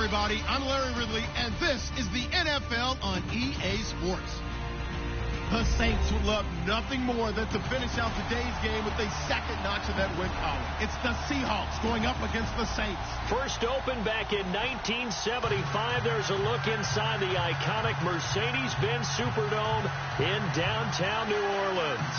everybody. I'm Larry Ridley, and this is the NFL on EA Sports. The Saints would love nothing more than to finish out today's game with a second notch of that win column. It's the Seahawks going up against the Saints. First opened back in 1975. There's a look inside the iconic Mercedes-Benz Superdome in downtown New Orleans.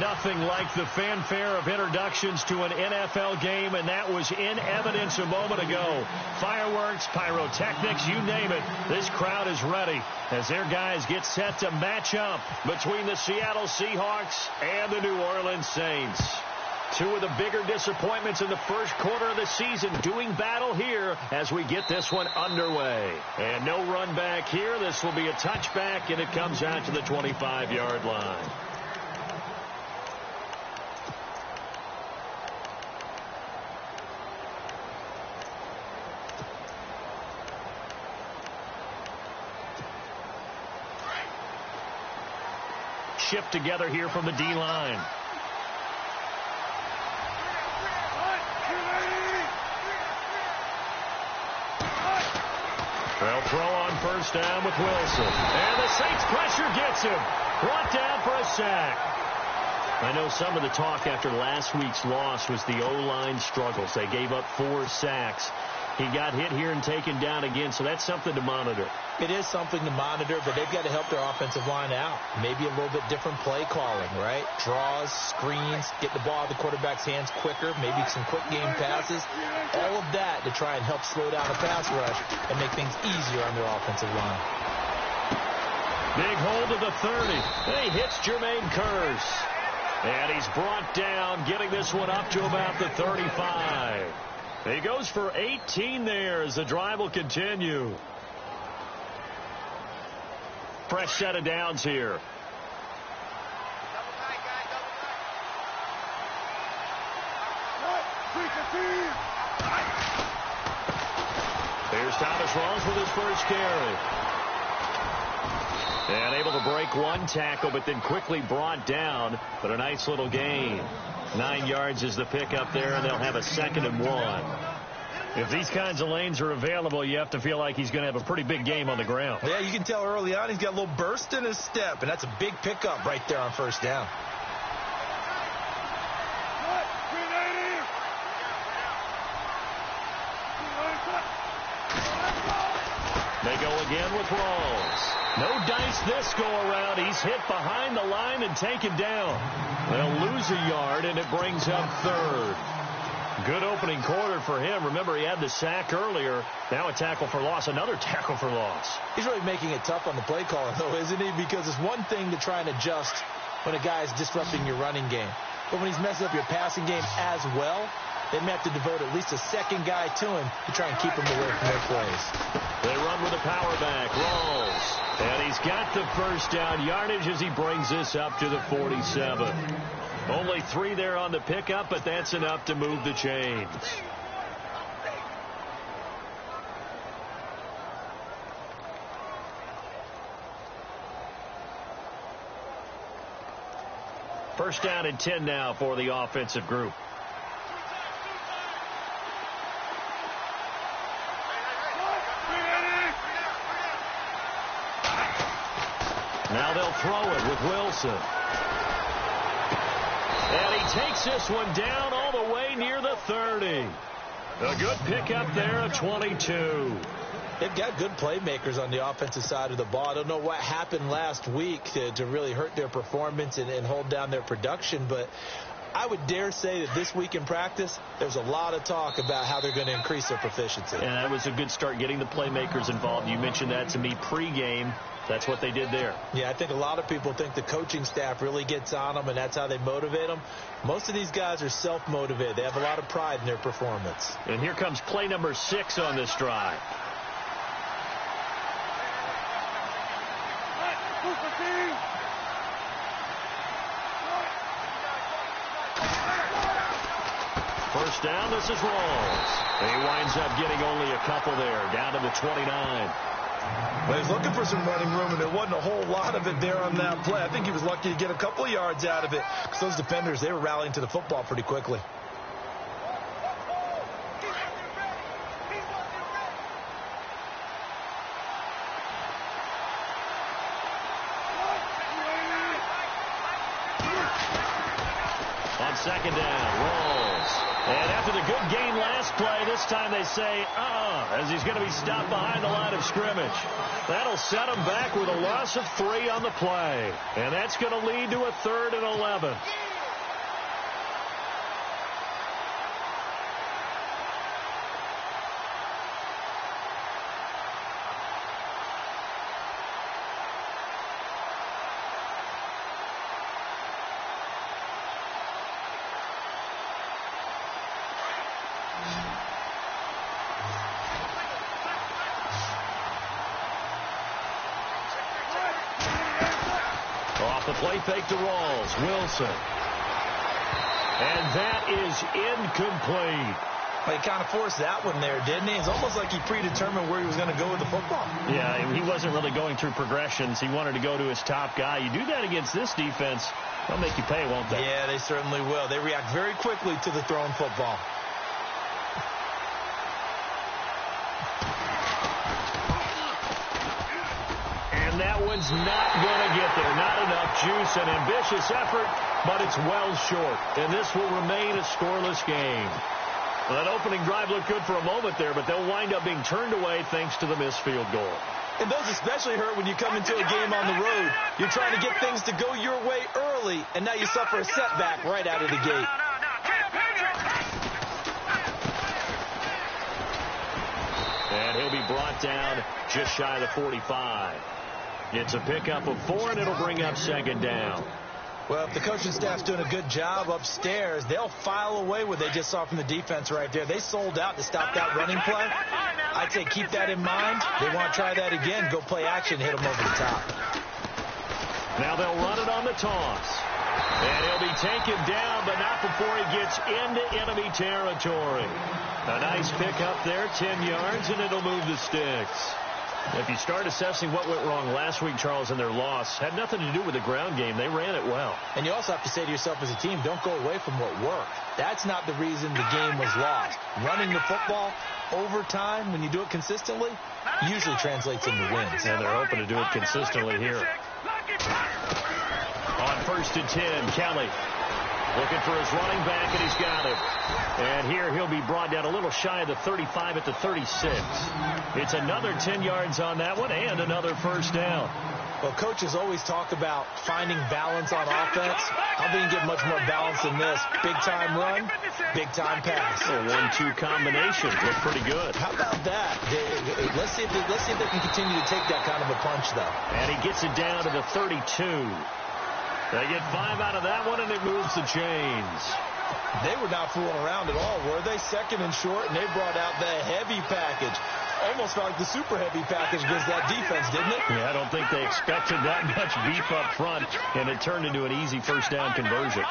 Nothing like the fanfare of introductions to an NFL game, and that was in evidence a moment ago. Fireworks, pyrotechnics, you name it. This crowd is ready as their guys get set to match up between the Seattle Seahawks and the New Orleans Saints. Two of the bigger disappointments in the first quarter of the season doing battle here as we get this one underway. And no run back here. This will be a touchback, and it comes out to the 25-yard line. Shift together here from the D-line. They'll throw on first down with Wilson. And the Saints pressure gets him. Brought down for a sack. I know some of the talk after last week's loss was the O-line struggles. They gave up 4 sacks. He got hit here and taken down again, so that's something to monitor. It is something to monitor, but they've got to help their offensive line out. Maybe a little bit different play calling, right? Draws, screens, get the ball out of the quarterback's hands quicker, maybe some quick game passes. All of that to try and help slow down the pass rush and make things easier on their offensive line. Big hold of the 30. And he hits Jermaine Kearse. And he's brought down, getting this one up to about the 35. He goes for 18 there as the drive will continue. Fresh set of downs here. Here's Thomas Rawls with his first carry. And able to break one tackle, but then quickly brought down. But a nice little gain. 9 yards is the pickup there, and they'll have a 2nd and 1. If these kinds of lanes are available, you have to feel like he's going to have a pretty big game on the ground. Yeah, you can tell early on he's got a little burst in his step, and that's a big pickup right there on first down. They go again with Rawls. No dice this go around. He's hit behind the line and taken down. They'll lose a yard, and it brings up 3rd. Good opening quarter for him. Remember, he had the sack earlier. Now a tackle for loss, another tackle for loss. He's really making it tough on the play caller, though, isn't he? Because it's one thing to try and adjust when a guy is disrupting your running game. But when he's messing up your passing game as well, they may have to devote at least a second guy to him to try and keep him away from their plays. They run with a power back. Rawls. And he's got the first down yardage as he brings this up to the 47. Only 3 there on the pickup, but that's enough to move the chains. First down and 10 now for the offensive group. Now they'll throw it with Wilson. And he takes this one down all the way near the 30. A good pickup there at 22. They've got good playmakers on the offensive side of the ball. I don't know what happened last week to really hurt their performance and hold down their production, but I would dare say that this week in practice, there's a lot of talk about how they're going to increase their proficiency. And that was a good start, getting the playmakers involved. You mentioned that to me pregame. That's what they did there. Yeah, I think a lot of people think the coaching staff really gets on them, and that's how they motivate them. Most of these guys are self-motivated. They have a lot of pride in their performance. And here comes play number 6 on this drive. First down, this is Rawls. And he winds up getting only a couple there, down to the 29. Well, he's looking for some running room, and there wasn't a whole lot of it there on that play. I think he was lucky to get a couple of yards out of it because those defenders, they were rallying to the football pretty quickly. second down. Rolls. And after the good gain last play, this time they say, as he's going to be stopped behind the line of scrimmage. That'll set him back with a loss of 3 on the play. And that's going to lead to a 3rd and 11. The play fake to Rawls. Wilson. And that is incomplete. Well, he kind of forced that one there, didn't he? It's almost like he predetermined where he was going to go with the football. Yeah, he wasn't really going through progressions. He wanted to go to his top guy. You do that against this defense, they'll make you pay, won't they? Yeah, they certainly will. They react very quickly to the thrown football. That one's not going to get there. Not enough juice. An ambitious effort, but it's well short. And this will remain a scoreless game. Well, that opening drive looked good for a moment there, but they'll wind up being turned away thanks to the missed field goal. And those especially hurt when you come into a game on the road. You're trying to get things to go your way early, and now you suffer a setback right out of the gate. And he'll be brought down just shy of the 45. It's a pickup of 4, and it'll bring up second down. Well, if the coaching staff's doing a good job upstairs, they'll file away what they just saw from the defense right there. They sold out to stop that running play. I'd say keep that in mind. They want to try that again. Go play action, hit them over the top. Now they'll run it on the toss. And he'll be taken down, but not before he gets into enemy territory. A nice pickup there, 10 yards, and it'll move the sticks. If you start assessing what went wrong last week, Charles, in their loss, had nothing to do with the ground game. They ran it well. And you also have to say to yourself as a team, don't go away from what worked. That's not the reason the game was lost. Running the football over time, when you do it consistently, usually translates into wins. And they're hoping to do it consistently here. On 1st and 10, Kelly looking for his running back, and he's got him. And here he'll be brought down a little shy of the 35 at the 36. It's another 10 yards on that one and another first down. Well, coaches always talk about finding balance on offense. I think you get much more balance than this. Big-time run, big-time pass. A 1-2 combination. Look pretty good. How about that? Let's see if they can continue to take that kind of a punch, though. And he gets it down to the 32. They get 5 out of that one, and it moves the chains. They were not fooling around at all, were they? 2nd and short, and they brought out the heavy package. Almost felt like the super heavy package against that defense, didn't it? Yeah, I don't think they expected that much beef up front, and it turned into an easy first down conversion.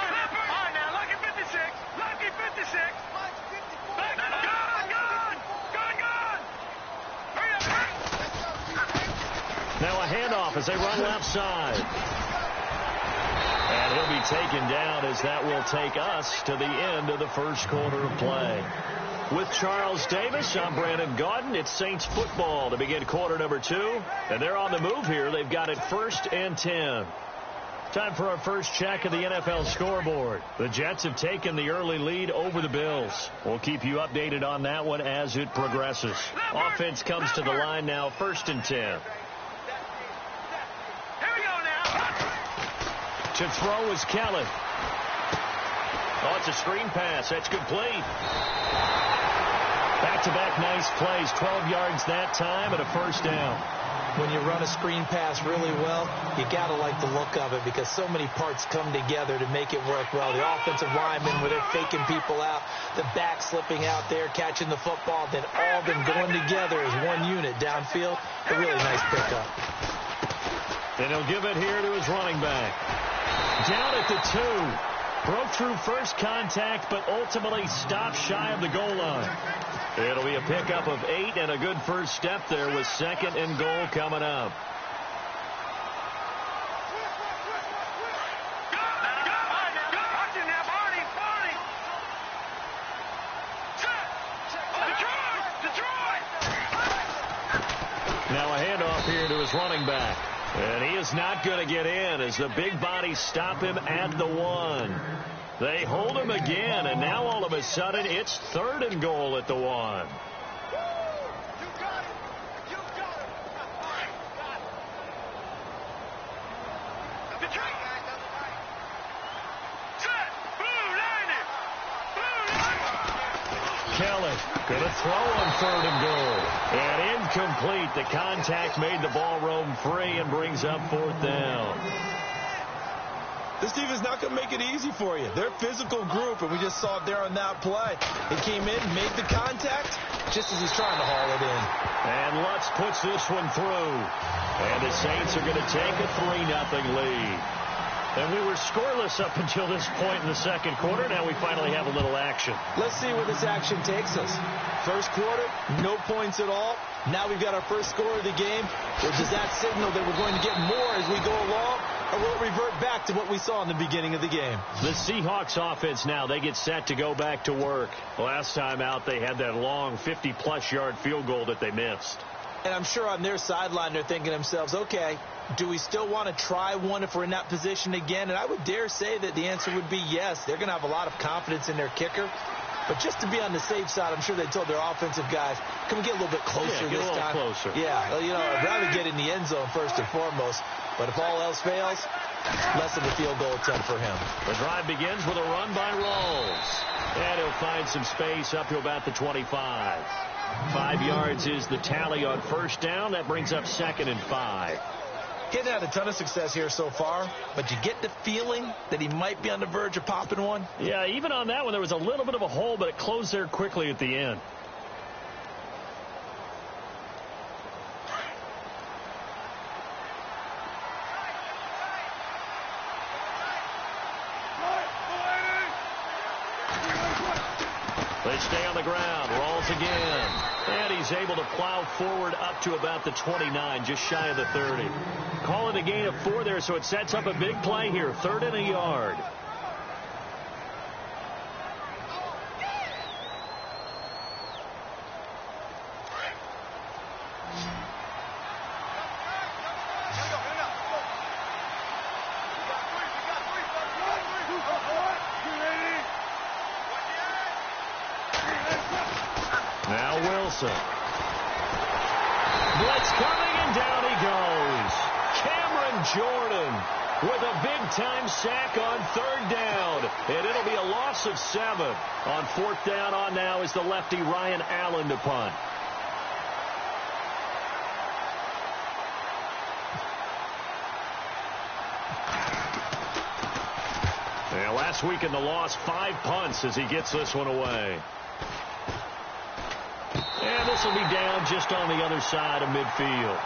Now a handoff as they run left side. And he'll be taken down as that will take us to the end of the first quarter of play. With Charles Davis, I'm Brandon Gaudin. It's Saints football to begin quarter number 2. And they're on the move here. They've got it 1st and 10. Time for our first check of the NFL scoreboard. The Jets have taken the early lead over the Bills. We'll keep you updated on that one as it progresses. Offense comes to the line now, 1st and 10. To throw is Kelly. Oh, it's a screen pass. That's complete. Back-to-back nice plays. 12 yards that time and a first down. When you run a screen pass really well, you got to like the look of it because so many parts come together to make it work well. The offensive linemen, where they're faking people out, the back slipping out there, catching the football, then all of them going together as one unit downfield. A really nice pickup. And he'll give it here to his running back. Down at the 2. Broke through first contact, but ultimately stopped shy of the goal line. It'll be a pickup of 8 and a good first step there with 2nd and goal coming up. Now a handoff here to his running back. And he is not going to get in as the big bodies stop him at the 1. They hold him again, and now all of a sudden it's 3rd and goal at the 1. Kelly going to throw on 3rd and goal. And incomplete. The contact made the ball roam free and brings up 4th down. This team is not going to make it easy for you. They're a physical group, and we just saw it there on that play. He came in, made the contact, just as he's trying to haul it in. And Lutz puts this one through. And the Saints are going to take a 3-0 lead. And we were scoreless up until this point in the second quarter. Now we finally have a little action. Let's see where this action takes us. First quarter, no points at all. Now we've got our first score of the game. Or does that signal that we're going to get more as we go along? Or will it revert back to what we saw in the beginning of the game? The Seahawks offense now, they get set to go back to work. Last time out, they had that long 50-plus yard field goal that they missed. And I'm sure on their sideline they're thinking to themselves, okay, do we still want to try one if we're in that position again? And I would dare say that the answer would be yes. They're going to have a lot of confidence in their kicker. But just to be on the safe side, I'm sure they told their offensive guys, can we get a little bit closer this time? Closer. Yeah, you know, I'd rather get in the end zone first and foremost. But if all else fails, less of a field goal attempt for him. The drive begins with a run by Rawls. And he'll find some space up to about the 25. 5 yards is the tally on first down. That brings up 2nd and 5. He hasn't had a ton of success here so far, but you get the feeling that he might be on the verge of popping one. Yeah, even on that one, there was a little bit of a hole, but it closed there quickly at the end. They stay on the ground. Rawls again. And he's able to plow forward up to about the 29, just shy of the 30. Call it a gain of 4 there, so it sets up a big play here. 3rd and a yard. Now Wilson. Blitz coming, and down he goes. Cameron Jordan with a big-time sack on 3rd down. And it'll be a loss of 7. On 4th down on now is the lefty Ryan Allen to punt. Yeah, last week in the loss, 5 punts as he gets this one away. And this will be down just on the other side of midfield.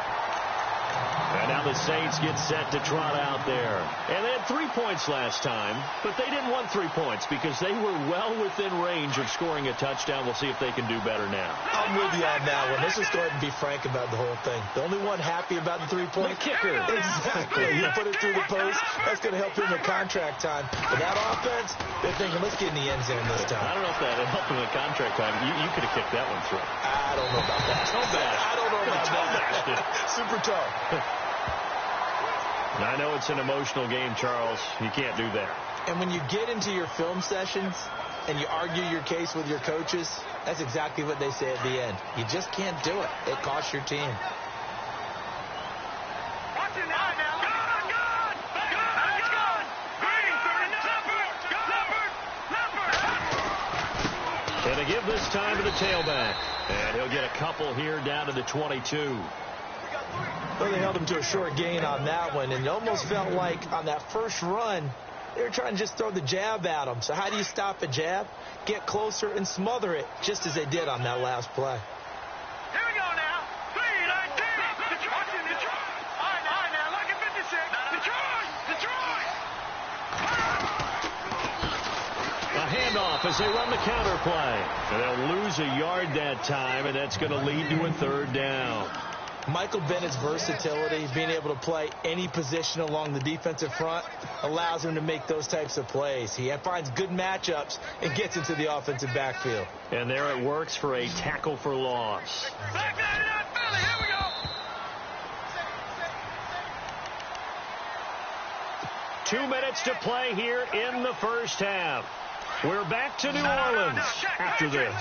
And now the Saints get set to trot out there. And they had 3 points last time, but they didn't want 3 points because they were well within range of scoring a touchdown. We'll see if they can do better now. I'm with you on that one. Let's just go ahead and be frank about the whole thing. The only one happy about the 3-point kicker. Exactly. You put it through the post. That's going to help him in contract time. But that offense, they're thinking, let's get in the end zone this time. I don't know if that helped him in contract time. You could have kicked that one through. I don't know about that. I don't know about that. Super tough. I know it's an emotional game, Charles. You can't do that. And when you get into your film sessions and you argue your case with your coaches, that's exactly what they say at the end. You just can't do it. It costs your team. And they give this time to the tailback. And he'll get a couple here down to the 22. Well, they held him to a short gain on that one, and it almost felt like on that first run, they were trying to just throw the jab at him. So how do you stop a jab? Get closer and smother it, just as they did on that last play. Here we go now. 3, 19. Detroit. All right, now, look at 56. Detroit. A handoff as they run the counter play. And they'll lose a yard that time, and that's going to lead to a 3rd down. Michael Bennett's versatility, being able to play any position along the defensive front, allows him to make those types of plays. He finds good matchups and gets into the offensive backfield. And there it works for a tackle for loss. Back that up, Philly. Here we go. 2 minutes to play here in the first half. We're back to New Orleans after this.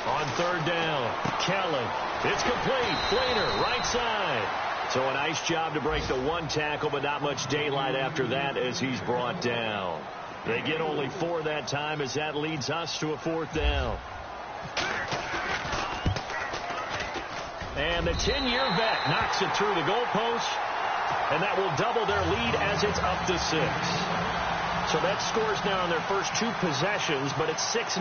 On third down, Kelly. It's complete. Flainer, right side. So a nice job to break the one tackle, but not much daylight after that as he's brought down. They get only 4 that time as that leads us to a 4th down. And the 10-year vet knocks it through the goalpost, and that will double their lead as it's up to 6. So that scores now on their first 2 possessions, but it's 6-0.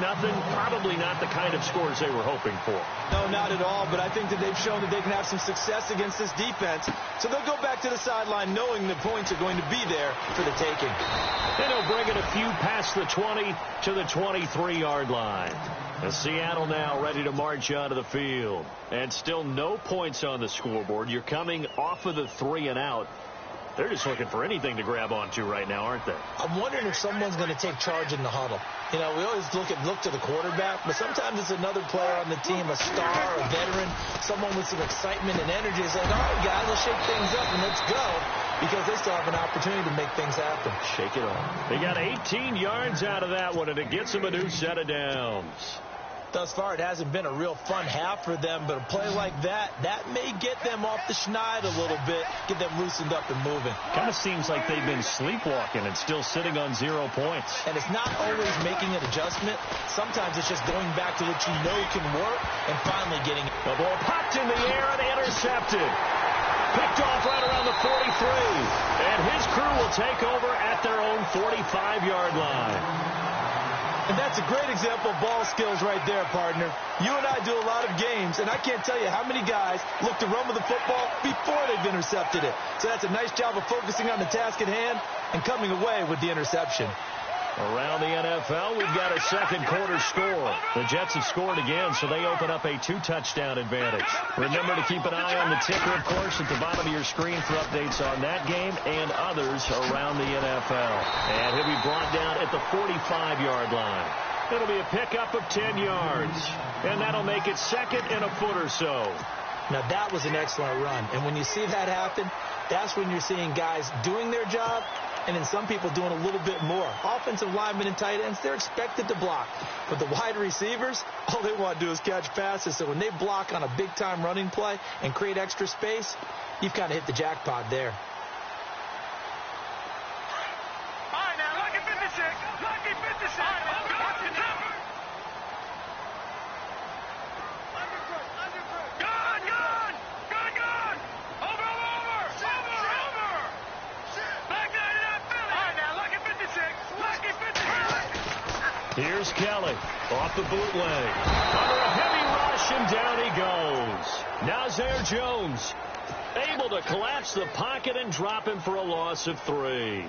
Probably not the kind of scores they were hoping for. No, not at all, but I think that they've shown that they can have some success against this defense. So they'll go back to the sideline knowing the points are going to be there for the taking. And he'll bring it a few past the 20 to the 23-yard line. As Seattle now ready to march onto the field. And still no points on the scoreboard. You're coming off of the 3 and out. They're just looking for anything to grab onto right now, aren't they? I'm wondering if someone's going to take charge in the huddle. You know, we always look to the quarterback, but sometimes it's another player on the team, a star, a veteran, someone with some excitement and energy. It's like, all right, guys, let's shake things up and let's go, because they still have an opportunity to make things happen. Shake it off. They got 18 yards out of that one, and it gets them a new set of downs. Thus far, it hasn't been a real fun half for them, but a play like that may get them off the schneid a little bit, get them loosened up and moving. Kind of seems like they've been sleepwalking and still sitting on 0 points. And it's not always making an adjustment. Sometimes it's just going back to what you know can work and finally getting it. The ball popped in the air and intercepted. Picked off right around the 43. And his crew will take over at their own 45-yard line. And that's a great example of ball skills right there, partner. You and I do a lot of games, and I can't tell you how many guys look to run with the football before they've intercepted it. So that's a nice job of focusing on the task at hand and coming away with the interception. Around the NFL, we've got a second quarter score. The Jets have scored again, so they open up a 2-touchdown advantage. Remember to keep an eye on the ticker, of course, at the bottom of your screen for updates on that game and others around the NFL. And he'll be brought down at the 45-yard line. It'll be a pickup of 10 yards, and that'll make it second and a foot or so. Now, that was an excellent run. And when you see that happen, that's when you're seeing guys doing their job and then some people doing a little bit more. Offensive linemen and tight ends, they're expected to block. But the wide receivers, all they want to do is catch passes. So when they block on a big-time running play and create extra space, you've kind of hit the jackpot there. All right, now, lucky 56. Lucky 56. All right, now, the jumper. Here's Kelly off the bootleg. Under a heavy rush, and down he goes. Now Zaire Jones able to collapse the pocket and drop him for a loss of 3.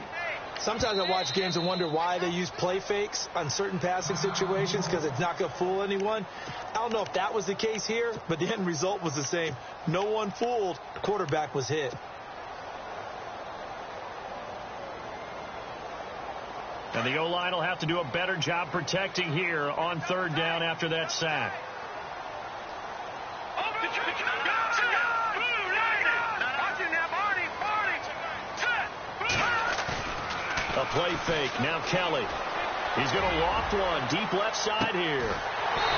Sometimes I watch games and wonder why they use play fakes on certain passing situations, because it's not going to fool anyone. I don't know if that was the case here, but the end result was the same. No one fooled. The quarterback was hit. And the O-line will have to do a better job protecting here on third down after that sack. A play fake. Now Kelly. He's going to loft one. Deep left side here.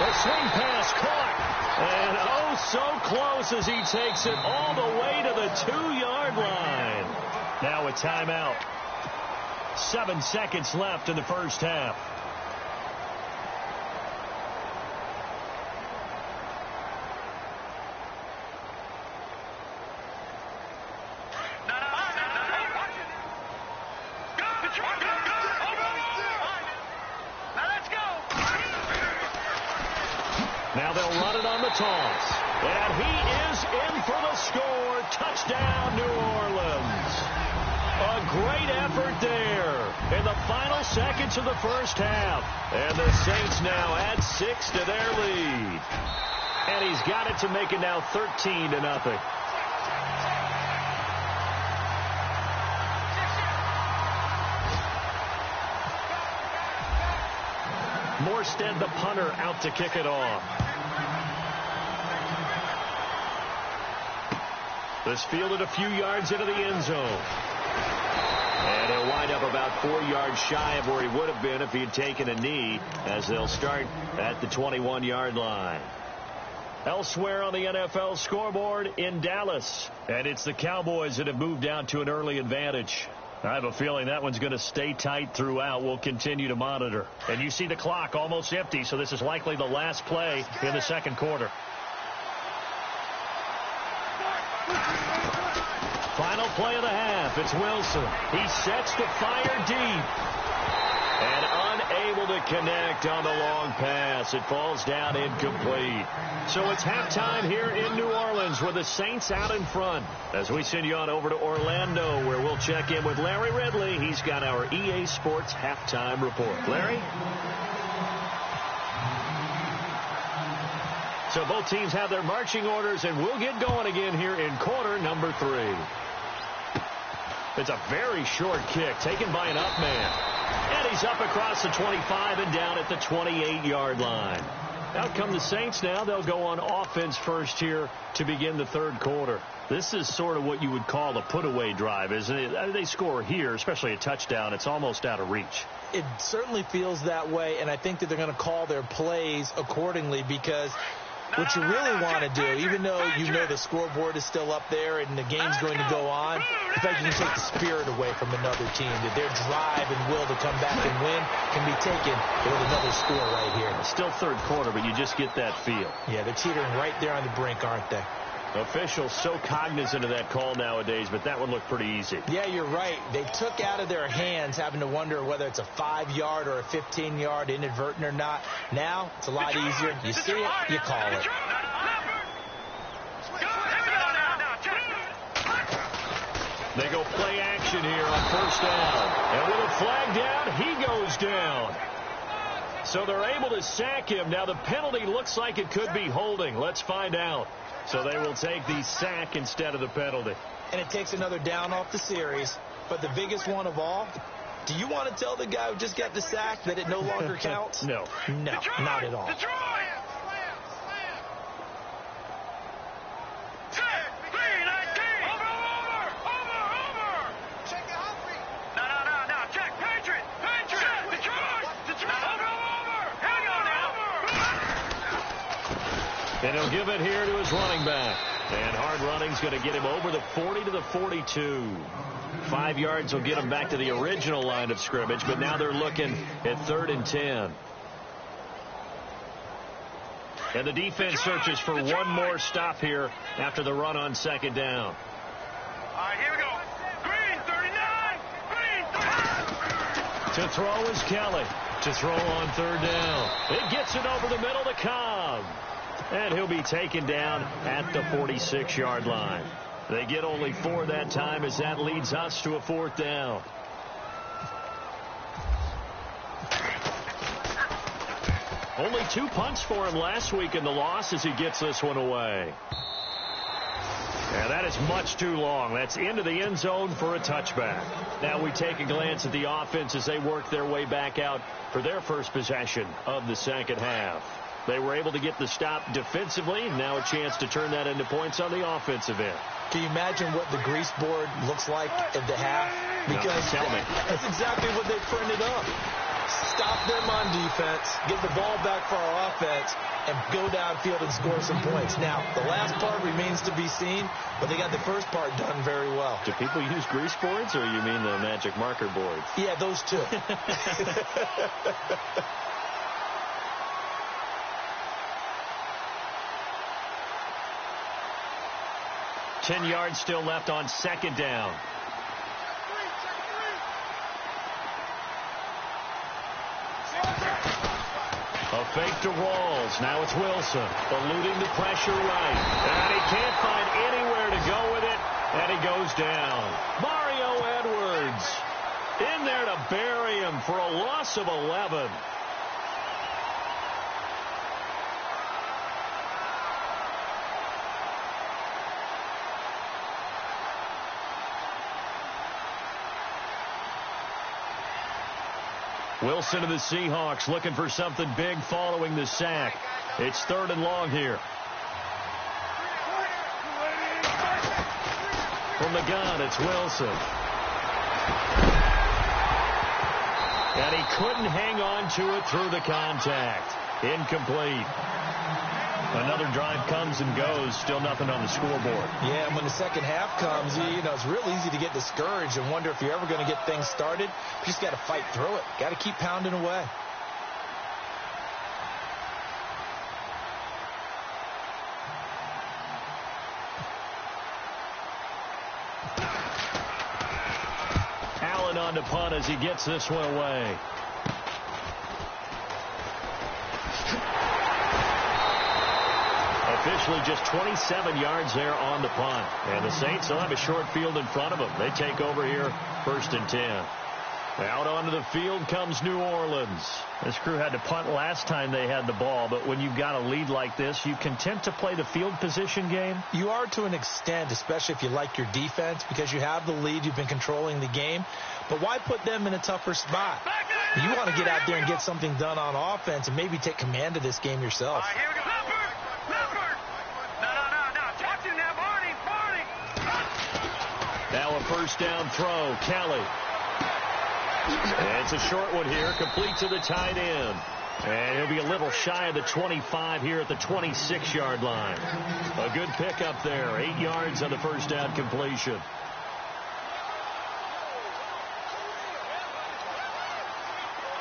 A swing pass caught. And oh, so close as he takes it all the way to the 2-yard line. Now a timeout. 7 seconds left in the first half. Now they'll run it on the toss. And he is in for the score. Touchdown, New Orleans. A great effort there in the final seconds of the first half. And the Saints now add 6 to their lead. And he's got it to make it now 13-0. Morstead, the punter, out to kick it off. This fielded a few yards into the end zone. And he'll wind up about 4 yards shy of where he would have been if he had taken a knee, as they'll start at the 21-yard line. Elsewhere on the NFL scoreboard in Dallas. And it's the Cowboys that have moved down to an early advantage. I have a feeling that one's going to stay tight throughout. We'll continue to monitor. And you see the clock almost empty, so this is likely the last play in the second quarter. Final play of the half. It's Wilson. He sets to fire deep. And unable to connect on the long pass. It falls down incomplete. So it's halftime here in New Orleans with the Saints out in front. As we send you on over to Orlando, where we'll check in with Larry Ridley. He's got our EA Sports halftime report. Larry? So both teams have their marching orders, and we'll get going again here in quarter number 3. It's a very short kick taken by an up man. And he's up across the 25 and down at the 28-yard line. Out come the Saints now. They'll go on offense first here to begin the third quarter. This is sort of what you would call a put-away drive, isn't it? They score here, especially a touchdown. It's almost out of reach. It certainly feels that way, and I think that they're going to call their plays accordingly, because what you really want to do, even though you know the scoreboard is still up there and the game's going to go on, in fact, you can take the spirit away from another team, that their drive and will to come back and win can be taken with another score right here. Still third quarter, but you just get that feel. Yeah, they're teetering right there on the brink, aren't they? Officials so cognizant of that call nowadays, but that one looked pretty easy. Yeah, you're right. They took out of their hands having to wonder whether it's a 5-yard or a 15-yard inadvertent or not. Now, it's a lot easier. You see it, you call it. They go play action here on first down. And with a flag down, he goes down. So they're able to sack him. Now the penalty looks like it could be holding. Let's find out. So they will take the sack instead of the penalty. And it takes another down off the series. But the biggest one of all, do you want to tell the guy who just got the sack that it no longer counts? No. No, not at all. And he'll give it here to his running back. And hard running's going to get him over the 40 to the 42. 5 yards will get him back to the original line of scrimmage, but now they're looking at 3rd and 10. And the defense searches for one more stop here after the run on second down. All right, here we go. Green, 39. Green, 39. To throw is Kelly. To throw on 3rd down. It gets it over the middle to Cobb. And he'll be taken down at the 46-yard line. They get only 4 that time, as that leads us to a 4th down. Only 2 punts for him last week in the loss as he gets this one away. And that is much too long. That's into the end zone for a touchback. Now we take a glance at the offense as they work their way back out for their first possession of the second half. They were able to get the stop defensively. Now a chance to turn that into points on the offensive end. Can you imagine what the grease board looks like at the half? Because no, tell me. That's exactly what they printed up. Stop them on defense, get the ball back for our offense, and go downfield and score some points. Now, the last part remains to be seen, but they got the first part done very well. Do people use grease boards, or you mean the magic marker boards? Yeah, those two. 10 yards still left on second down. A fake to Rawls. Now it's Wilson eluding the pressure right. And he can't find anywhere to go with it. And he goes down. Mario Edwards in there to bury him for a loss of 11. Wilson of the Seahawks looking for something big following the sack. It's 3rd and long here. the gun, it's Wilson. And he couldn't hang on to it through the contact. Incomplete. Another drive comes and goes. Still nothing on the scoreboard. Yeah, and when the second half comes, it's real easy to get discouraged and wonder if you're ever going to get things started. You just got to fight through it. Got to keep pounding away. Allen on to punt as he gets this one away. Officially just 27 yards there on the punt. And the Saints will have a short field in front of them. They take over here, 1st and 10. Out onto the field comes New Orleans. This crew had to punt last time they had the ball, but when you've got a lead like this, you content to play the field position game? You are to an extent, especially if you like your defense, because you have the lead, you've been controlling the game. But why put them in a tougher spot? You want to get out there and get something done on offense and maybe take command of this game yourself. All right, here we go. Now a first down throw. Kelly. And it's a short one here, complete to the tight end. And he'll be a little shy of the 25 here at the 26-yard line. A good pickup there, 8 yards on the first down completion.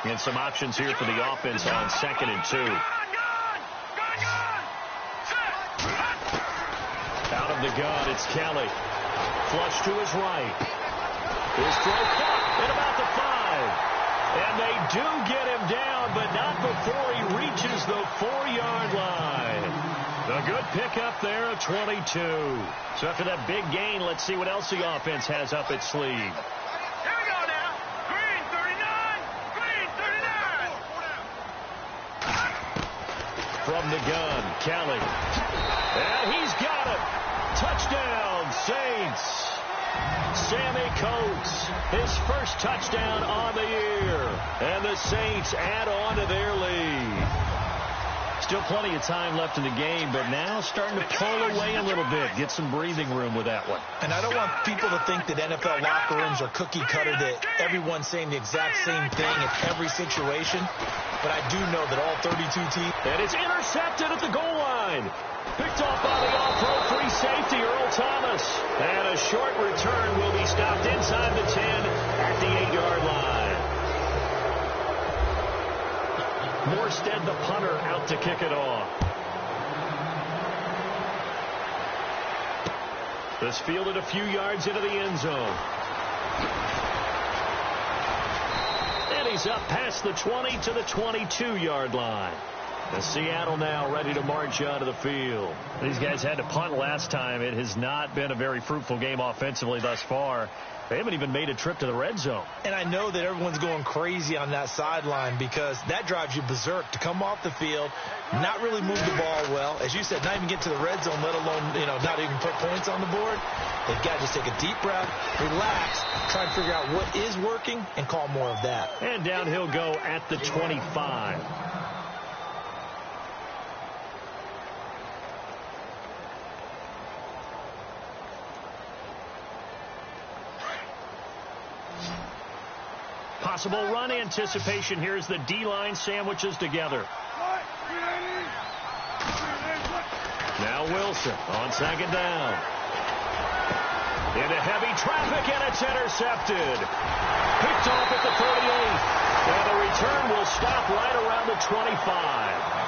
And some options here for the offense on 2nd and 2. Out of the gun, it's Kelly. Flush to his right. His throw caught at about the 5. And they do get him down, but not before he reaches the 4-yard line. A good pickup there at 22. So after that big gain, let's see what else the offense has up its sleeve. Here we go now. Green 39. Green 39. From the gun, Kelly. And he's got it. Touchdown, Saints. Sammy Coates, his first touchdown on the year. And the Saints add on to their lead. Still plenty of time left in the game, but now starting to pull away a little bit. Get some breathing room with that one. And I don't want people to think that NFL locker rooms are cookie cutter, that everyone's saying the exact same thing in every situation. But I do know that all 32 teams. And it's intercepted at the goal line. Picked off by the all-pro free safety, Earl Thomas. And a short return will be stopped inside the 10 at the 8-yard line. Morstead, the punter, out to kick it off. This fielded a few yards into the end zone. And he's up past the 20 to the 22-yard line. And Seattle now ready to march onto the field. These guys had to punt last time. It has not been a very fruitful game offensively thus far. They haven't even made a trip to the red zone. And I know that everyone's going crazy on that sideline because that drives you berserk to come off the field, not really move the ball well. As you said, not even get to the red zone, let alone, not even put points on the board. They've got to just take a deep breath, relax, try and figure out what is working, and call more of that. And down he'll go at the 25. Possible run anticipation. Here's the D-line sandwiches together. Now Wilson on 2nd down. Into heavy traffic, and it's intercepted. Picked off at the 38. And the return will stop right around the 25.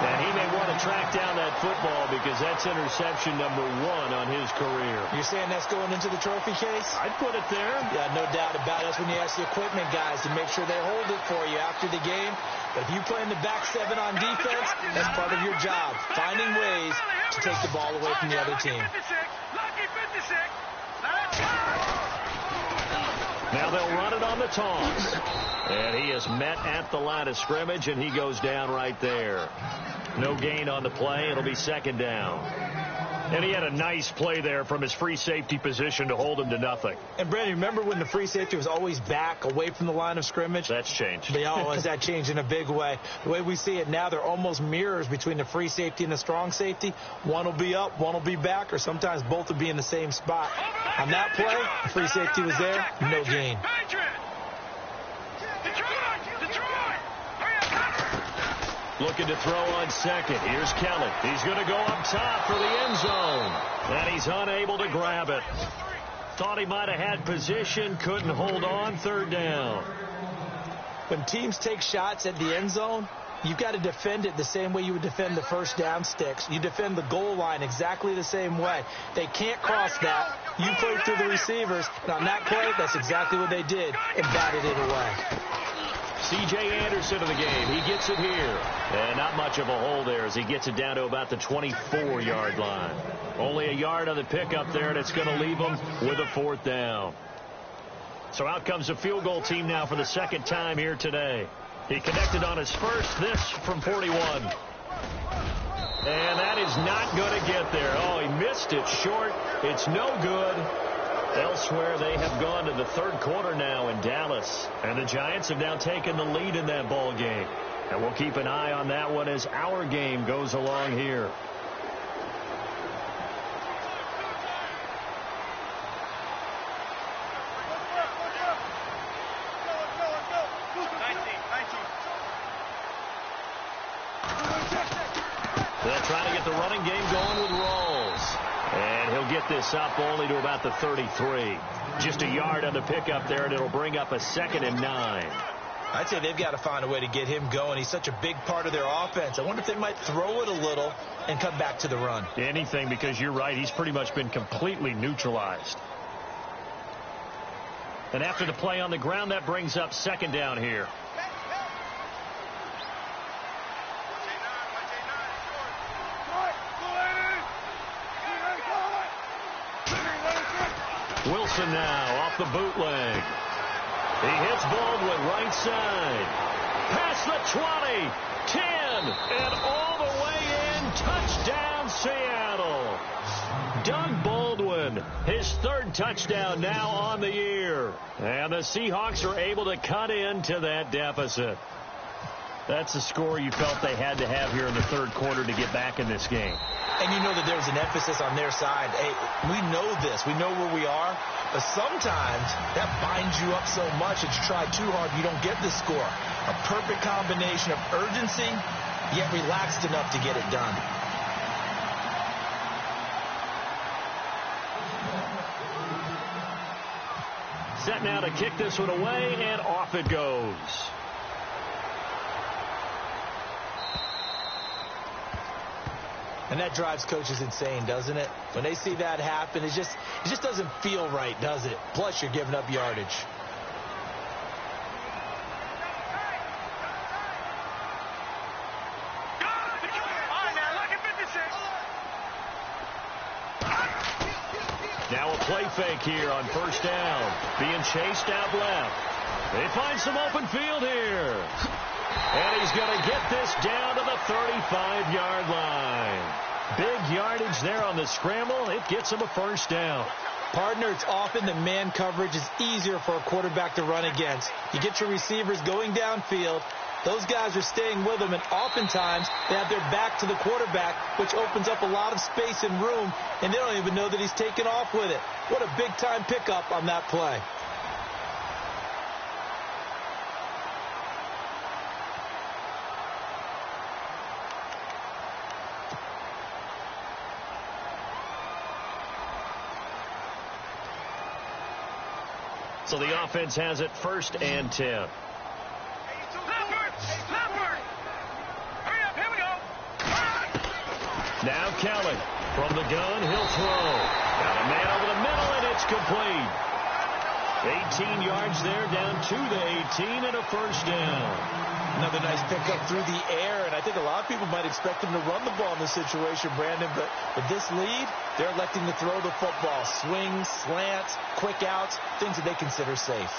And he may want to track down that football because that's interception number 1 on his career. You're saying that's going into the trophy case? I'd put it there. Yeah, no doubt about it. That's when you ask the equipment guys to make sure they hold it for you after the game. But if you play in the back 7 on defense, that's part of your job, finding ways to take the ball away from the other team. Now they'll run it on the toss. And he is met at the line of scrimmage, and he goes down right there. No gain on the play. It'll be 2nd down. And he had a nice play there from his free safety position to hold him to nothing. And, Brandon, remember when the free safety was always back away from the line of scrimmage? That's changed. That changed in a big way. The way we see it now, they're almost mirrors between the free safety and the strong safety. One will be up, one will be back, or sometimes both will be in the same spot. On that play, the free safety was there, no gain. Looking to throw on second. Here's Kelly. He's going to go up top for the end zone. And he's unable to grab it. Thought he might have had position, couldn't hold on. Third down. When teams take shots at the end zone, you've got to defend it the same way you would defend the first down sticks. You defend the goal line exactly the same way. They can't cross that. You play through the receivers. And on that play, that's exactly what they did and batted it away. C.J. Anderson of the game. He gets it here. And not much of a hole there as he gets it down to about the 24-yard line. Only a yard on the pickup there, and it's going to leave him with a fourth down. So out comes the field goal team now for the second time here today. He connected on his first, this from 41. And that is not going to get there. Oh, he missed it short. It's no good. Elsewhere, they have gone to the third quarter now in Dallas. And the Giants have now taken the lead in that ball game. And we'll keep an eye on that one as our game goes along here. They're trying to get the running game going with Rawls. And he'll get this up only to about the 33. Just a yard on the pickup there, and it'll bring up a 2nd and 9. I'd say they've got to find a way to get him going. He's such a big part of their offense. I wonder if they might throw it a little and come back to the run. Anything, because you're right. He's pretty much been completely neutralized. And after the play on the ground, that brings up 2nd down here. Wilson now off the bootleg. He hits Baldwin right side. Past the 20, 10, and all the way in. Touchdown, Seattle. Doug Baldwin, his 3rd touchdown now on the year. And the Seahawks are able to cut into that deficit. That's a score you felt they had to have here in the 3rd quarter to get back in this game. And you know that there's an emphasis on their side. Hey, we know this. We know where we are. But sometimes that binds you up so much that you try too hard, you don't get the score. A perfect combination of urgency, yet relaxed enough to get it done. Set now to kick this one away, and off it goes. And that drives coaches insane, doesn't it? When they see that happen, it just doesn't feel right, does it? Plus, you're giving up yardage. Now a play fake here on 1st down. Being chased out left. They find some open field here. And he's going to get this down to the 35-yard line. Big yardage there on the scramble. It gets him a 1st down. Partner, it's often that man coverage is easier for a quarterback to run against. You get your receivers going downfield. Those guys are staying with them, and oftentimes they have their back to the quarterback, which opens up a lot of space and room, and they don't even know that he's taken off with it. What a big-time pickup on that play. So the offense has it 1st and 10. Now Kelly from the gun, he'll throw. Got a man over the middle, and it's complete. 18 yards there, down to the 18, and a 1st down. Another nice pickup through the air, and I think a lot of people might expect him to run the ball in this situation, Brandon, but with this lead, they're electing to throw the football. Swings, slants, quick outs, things that they consider safe.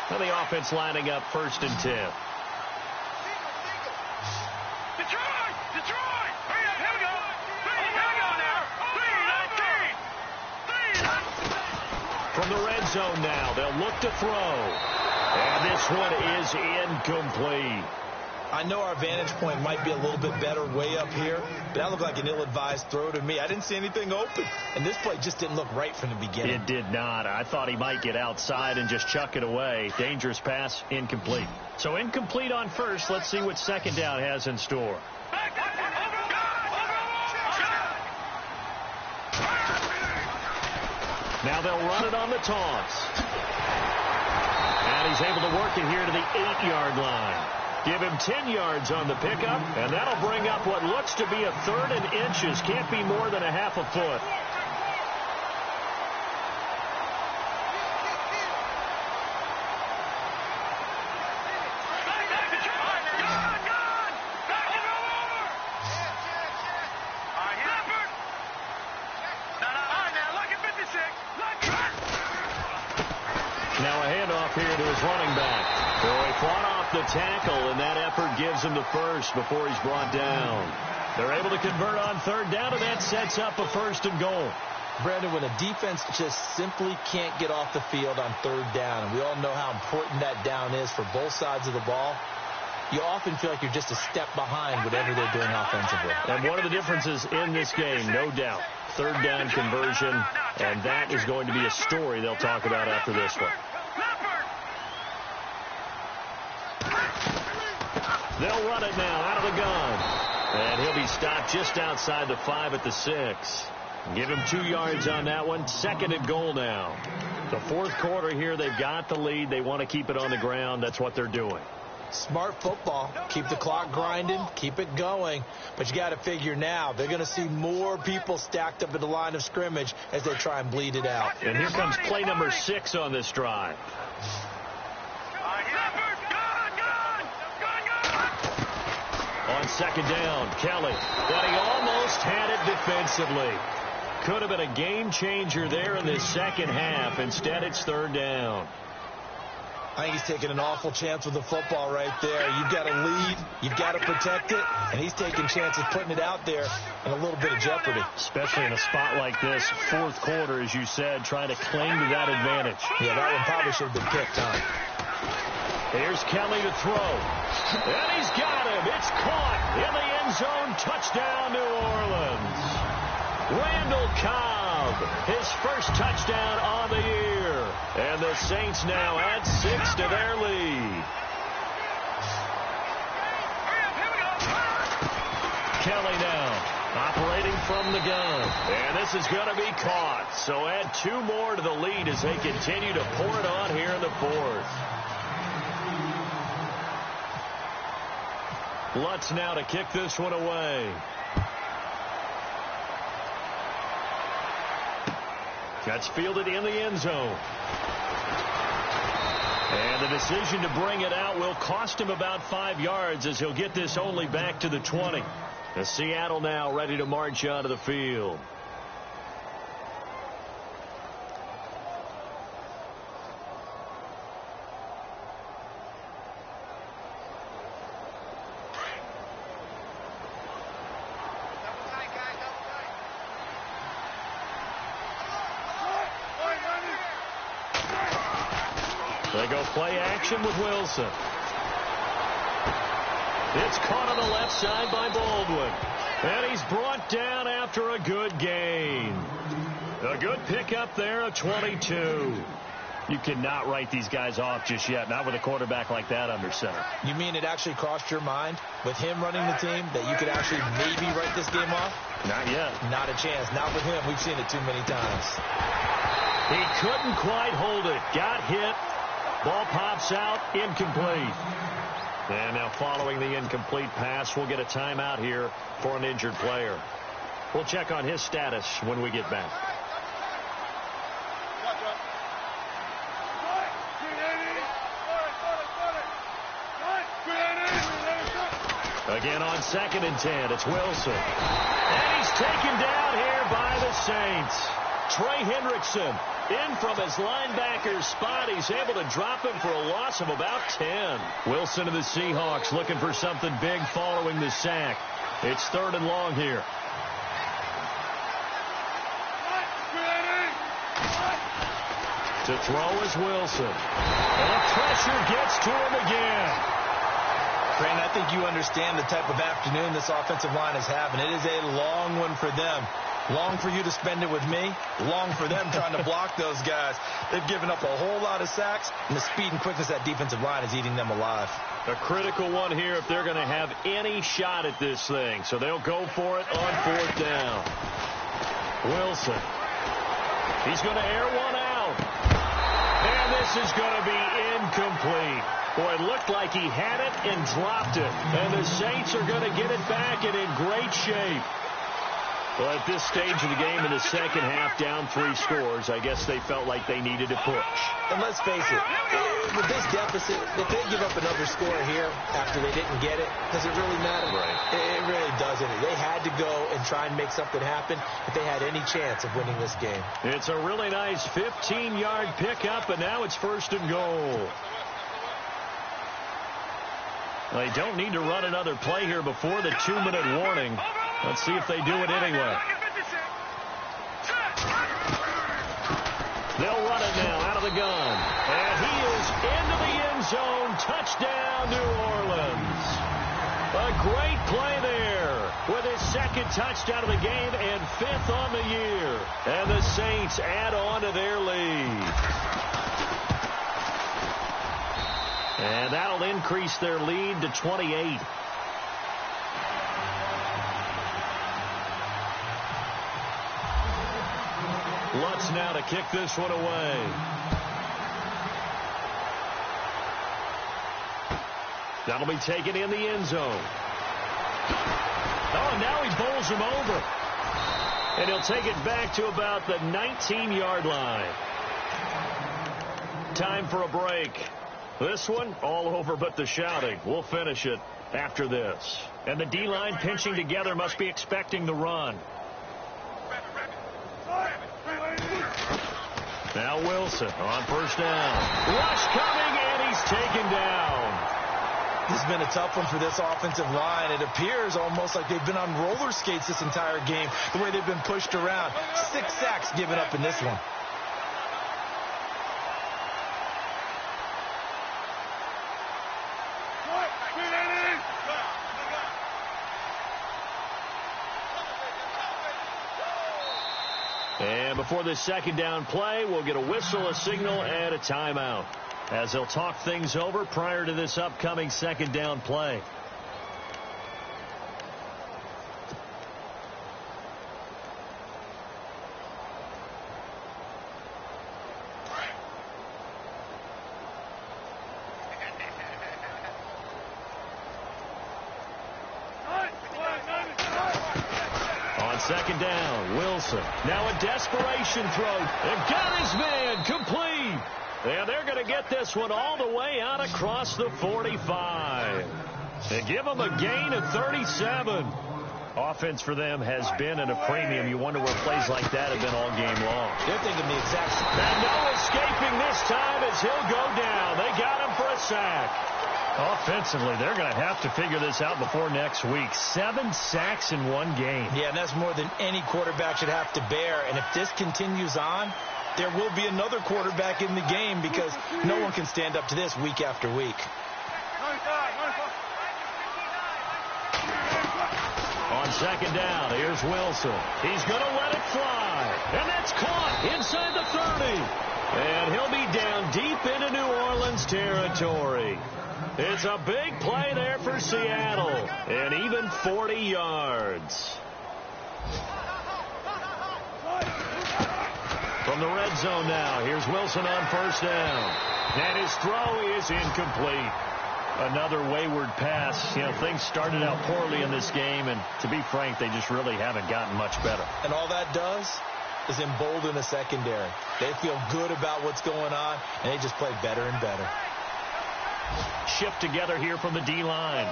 Well, the offense lining up 1st and 10. Detroit! Hurry up, here we go! zone now. They'll look to throw. And this one is incomplete. I know our vantage point might be a little bit better way up here, but that looked like an ill-advised throw to me. I didn't see anything open, and this play just didn't look right from the beginning. It did not. I thought he might get outside and just chuck it away. Dangerous pass, incomplete. So incomplete on first. Let's see what second down has in store. Now they'll run it on the toss. And he's able to work it here to the 8-yard line. Give him 10 yards on the pickup, and that'll bring up what looks to be a 3rd and inches. Can't be more than a half a foot. Now a handoff here to his running back. So he fought off the tackle, and that effort gives him the first before he's brought down. They're able to convert on 3rd down, and that sets up a 1st and goal. Brandon, when a defense just simply can't get off the field on 3rd down, and we all know how important that down is for both sides of the ball, you often feel like you're just a step behind whatever they're doing offensively. And one of the differences in this game, no doubt, 3rd down conversion, and that is going to be a story they'll talk about after this one. They'll run it now out of the gun. And he'll be stopped just outside the 5 at the 6. Give him 2 yards on that one. 2nd and goal now. The 4th quarter here, they've got the lead. They want to keep it on the ground. That's what they're doing. Smart football. Keep the clock grinding. Keep it going. But you got to figure now, they're going to see more people stacked up at the line of scrimmage as they try and bleed it out. And here comes play number 6 on this drive. On 2nd down, Kelly. But he almost had it defensively. Could have been a game changer there in the second half. Instead, it's 3rd down. I think he's taking an awful chance with the football right there. You've got to lead. You've got to protect it. And he's taking chances putting it out there in a little bit of jeopardy. Especially in a spot like this, 4th quarter, as you said, trying to cling to that advantage. Yeah, that one probably should have been picked, huh? Here's Kelly to throw. And he's got him. It's caught in the end zone. Touchdown, New Orleans. Randall Cobb, his first touchdown on the year. And the Saints now add 6 to their lead. Kelly now operating from the gun. And this is going to be caught. So add 2 more to the lead as they continue to pour it on here in the 4th. Lutz now to kick this one away. That's fielded in the end zone. And the decision to bring it out will cost him about 5 yards as he'll get this only back to the 20. The Seattle now ready to march onto the field. They go play action with Wilson. It's caught on the left side by Baldwin. And he's brought down after a good gain. A good pickup there of 22. You cannot write these guys off just yet, not with a quarterback like that under center. You mean it actually crossed your mind with him running the team that you could actually maybe write this game off? Not yet. Not a chance. Not with him. We've seen it too many times. He couldn't quite hold it. Got hit. Ball pops out, incomplete. And now following the incomplete pass, we'll get a timeout here for an injured player. We'll check on his status when we get back. Again on 2nd and 10, it's Wilson. And he's taken down here by the Saints. Trey Hendrickson in from his linebacker's spot. He's able to drop him for a loss of about 10. Wilson of the Seahawks looking for something big following the sack. It's 3rd and long here. To To throw is Wilson. And the pressure gets to him again. Crane, I think you understand the type of afternoon this offensive line is having. It is a long one for them. Long for you to spend it with me. Long for them trying to block those guys. They've given up a whole lot of sacks, and the speed and quickness of that defensive line is eating them alive. A critical one here if they're going to have any shot at this thing. So they'll go for it on 4th down. Wilson. He's going to air one out. And this is going to be incomplete. Boy, it looked like he had it and dropped it. And the Saints are going to get it back and in great shape. Well, at this stage of the game in the second half, down 3 scores, I guess they felt like they needed to push. And let's face it, with this deficit, if they give up another score here after they didn't get it, does it really matter? Right. It really doesn't. They had to go and try and make something happen if they had any chance of winning this game. It's a really nice 15-yard pickup, and now it's 1st and goal. They don't need to run another play here before the 2-minute warning. Let's see if they do it anyway. They'll run it now out of the gun. And he is into the end zone. Touchdown, New Orleans. A great play there with his 2nd touchdown of the game and 5th on the year. And the Saints add on to their lead. And that'll increase their lead to 28. Lutz now to kick this one away. That'll be taken in the end zone. Oh, and now he bowls him over. And he'll take it back to about the 19-yard line. Time for a break. This one, all over but the shouting. We'll finish it after this. And the D-line pinching together must be expecting the run. Now Wilson on 1st down. Rush coming, and he's taken down. This has been a tough one for this offensive line. It appears almost like they've been on roller skates this entire game, the way they've been pushed around. 6 sacks given up in this one. And before this 2nd down play, we'll get a whistle, a signal, and a timeout as they'll talk things over prior to this upcoming 2nd down play. On 2nd down, Wilson. Now a desperation throw. And got his man complete. And they're going to get this one all the way out across the 45. They give them a gain of 37. Offense for them has been at a premium. You wonder where plays like that have been all game long. They're thinking the exact same. And no escaping this time as he'll go down. They got him for a sack. Offensively, they're going to have to figure this out before next week. 7 sacks in one game. Yeah, and that's more than any quarterback should have to bear. And if this continues on, there will be another quarterback in the game because no one can stand up to this week after week. On 2nd down, here's Wilson. He's going to let it fly. And that's caught inside the 30. And he'll be down deep into New Orleans territory. It's a big play there for Seattle. And even 40 yards. From the red zone now, here's Wilson on 1st down. And his throw is incomplete. Another wayward pass. You know, things started out poorly in this game, and to be frank, they just really haven't gotten much better. And all that does is embolden the secondary. They feel good about what's going on, and they just play better and better. Shift together here from the D-line.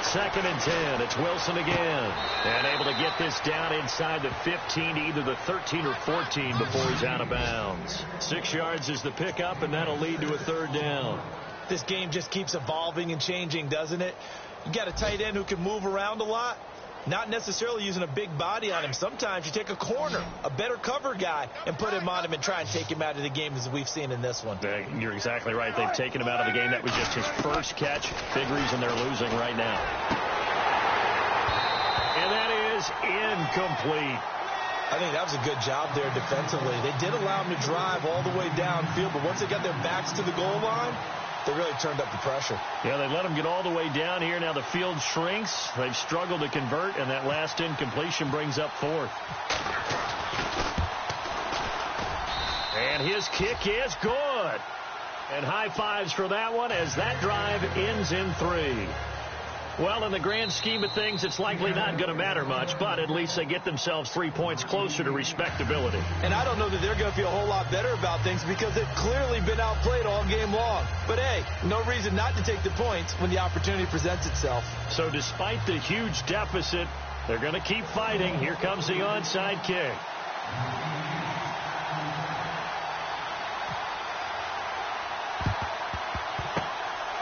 2nd and 10. It's Wilson again. And able to get this down inside the 15 to either the 13 or 14 before he's out of bounds. 6 yards is the pickup, and that'll lead to a 3rd down. This game just keeps evolving and changing, doesn't it? You got a tight end who can move around a lot. Not necessarily using a big body on him. Sometimes you take a corner, a better cover guy, and put him on him and try and take him out of the game as we've seen in this one. You're exactly right. They've taken him out of the game. That was just his first catch. Big reason they're losing right now. And that is incomplete. I think that was a good job there defensively. They did allow him to drive all the way downfield, but once they got their backs to the goal line, they really turned up the pressure. Yeah, they let him get all the way down here. Now the field shrinks. They've struggled to convert, and that last incompletion brings up fourth. And his kick is good. And high fives for that one as that drive ends in 3. Well, in the grand scheme of things, it's likely not going to matter much, but at least they get themselves 3 points closer to respectability. And I don't know that they're going to feel a whole lot better about things because they've clearly been outplayed all game long. But, hey, no reason not to take the points when the opportunity presents itself. So despite the huge deficit, they're going to keep fighting. Here comes the onside kick.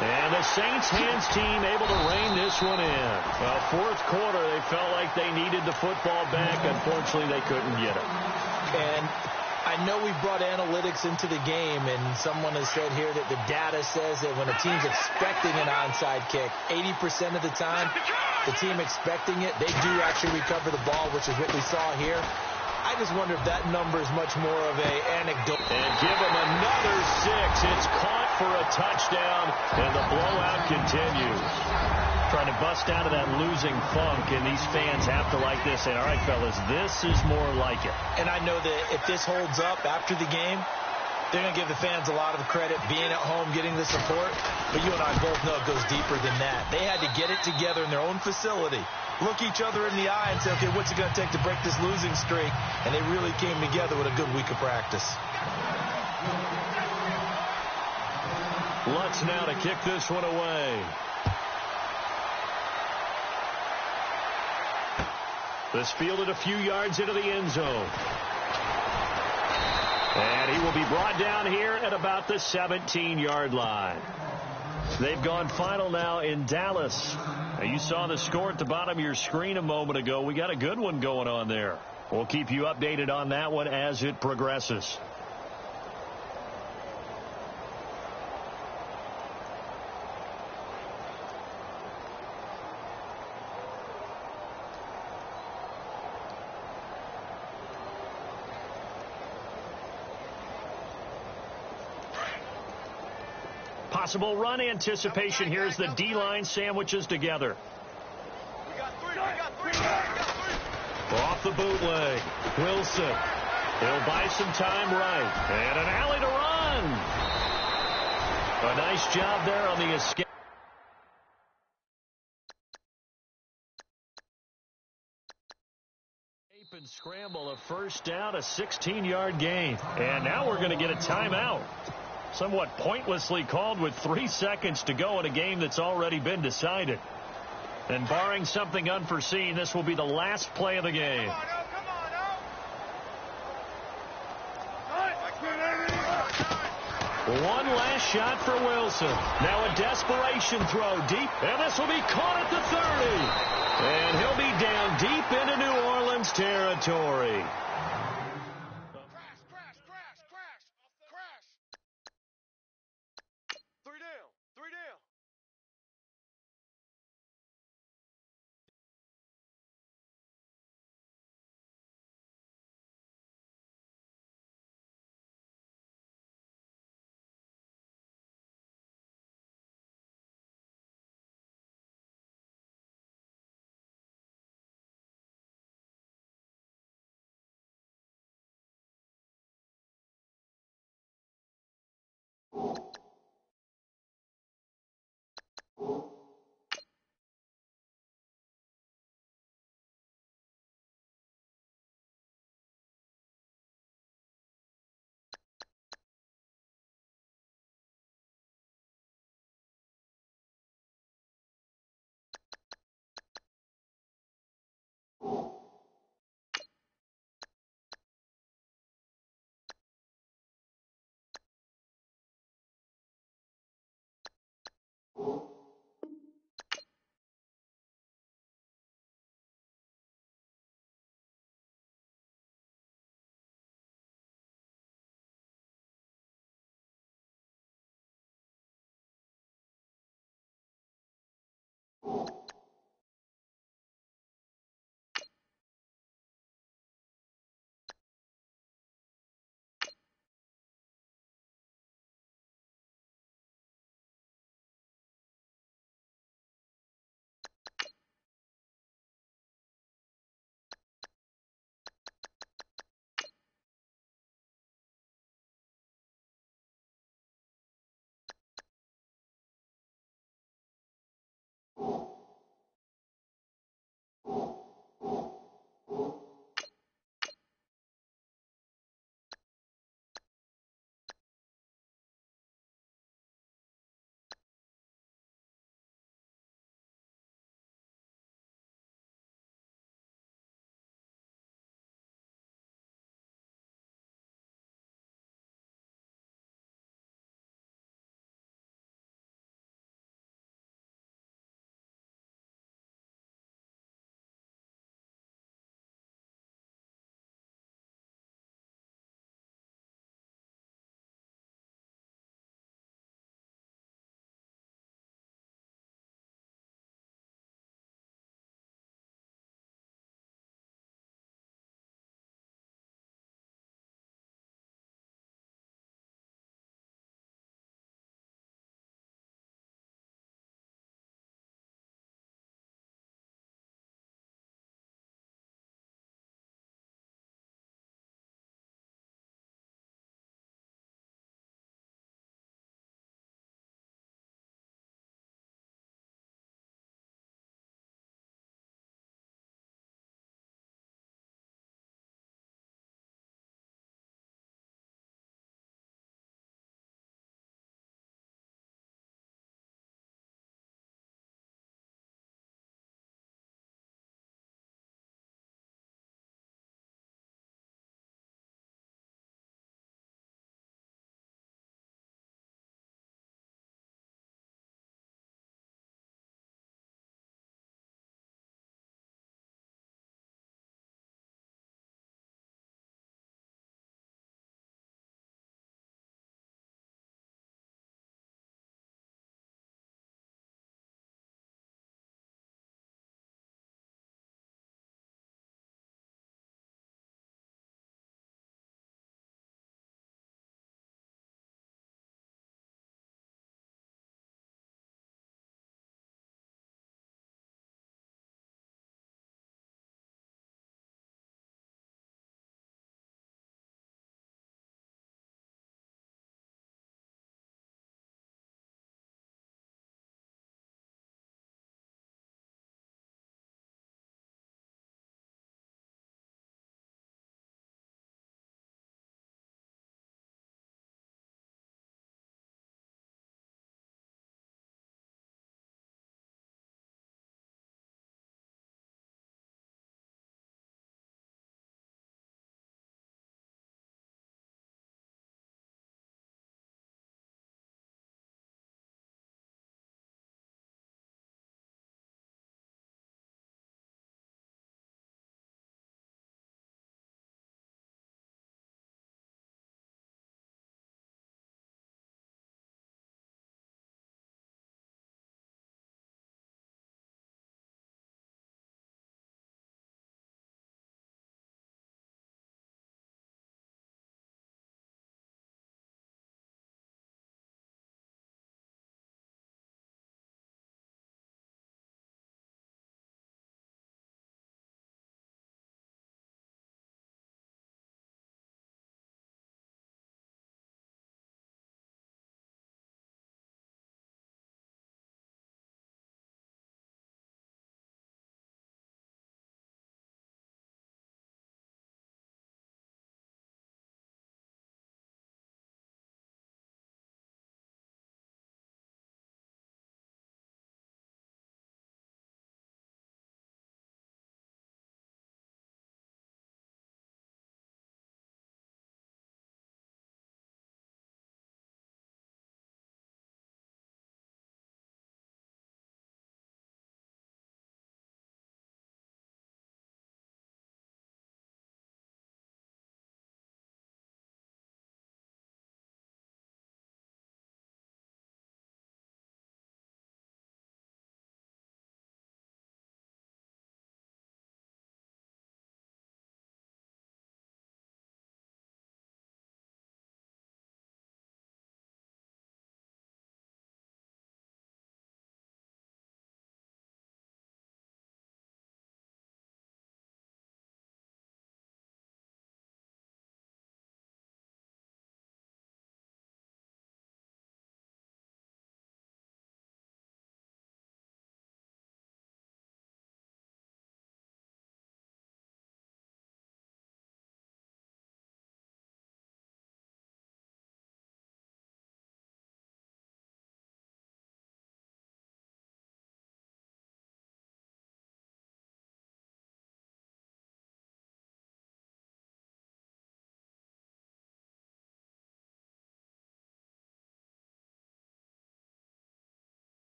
And the Saints hands team able to rein this one in. Well, fourth quarter, they felt like they needed the football back. Unfortunately, they couldn't get it. And I know we brought analytics into the game, and someone has said here that the data says that when a team's expecting an onside kick, 80% of the time, the team expecting it, they do actually recover the ball, which is what we saw here. I just wonder if that number is much more of an anecdote. And give them another 6. It's caught for a touchdown, and the blowout continues. Trying to bust out of that losing funk, and these fans have to like this. And, all right, fellas, this is more like it. And I know that if this holds up after the game, they're going to give the fans a lot of credit being at home, getting the support. But you and I both know it goes deeper than that. They had to get it together in their own facility, look each other in the eye and say, okay, what's it going to take to break this losing streak? And they really came together with a good week of practice. Lutz now to kick this one away. This fielded a few yards into the end zone. And he will be brought down here at about the 17-yard line. They've gone final now in Dallas. Now, you saw the score at the bottom of your screen a moment ago. We got a good one going on there. We'll keep you updated on that one as it progresses. Possible run anticipation. Here's the D-line sandwiches together. Off the bootleg. Wilson. He'll buy some time right. And an alley to run. A nice job there on the escape. And scramble, a first down, a 16-yard gain. And now we're going to get a timeout. Somewhat pointlessly called with 3 seconds to go in a game that's already been decided. And barring something unforeseen, this will be the last play of the game. One last shot for Wilson. Now a desperation throw deep, and this will be caught at the 30. And he'll be down deep into New Orleans territory.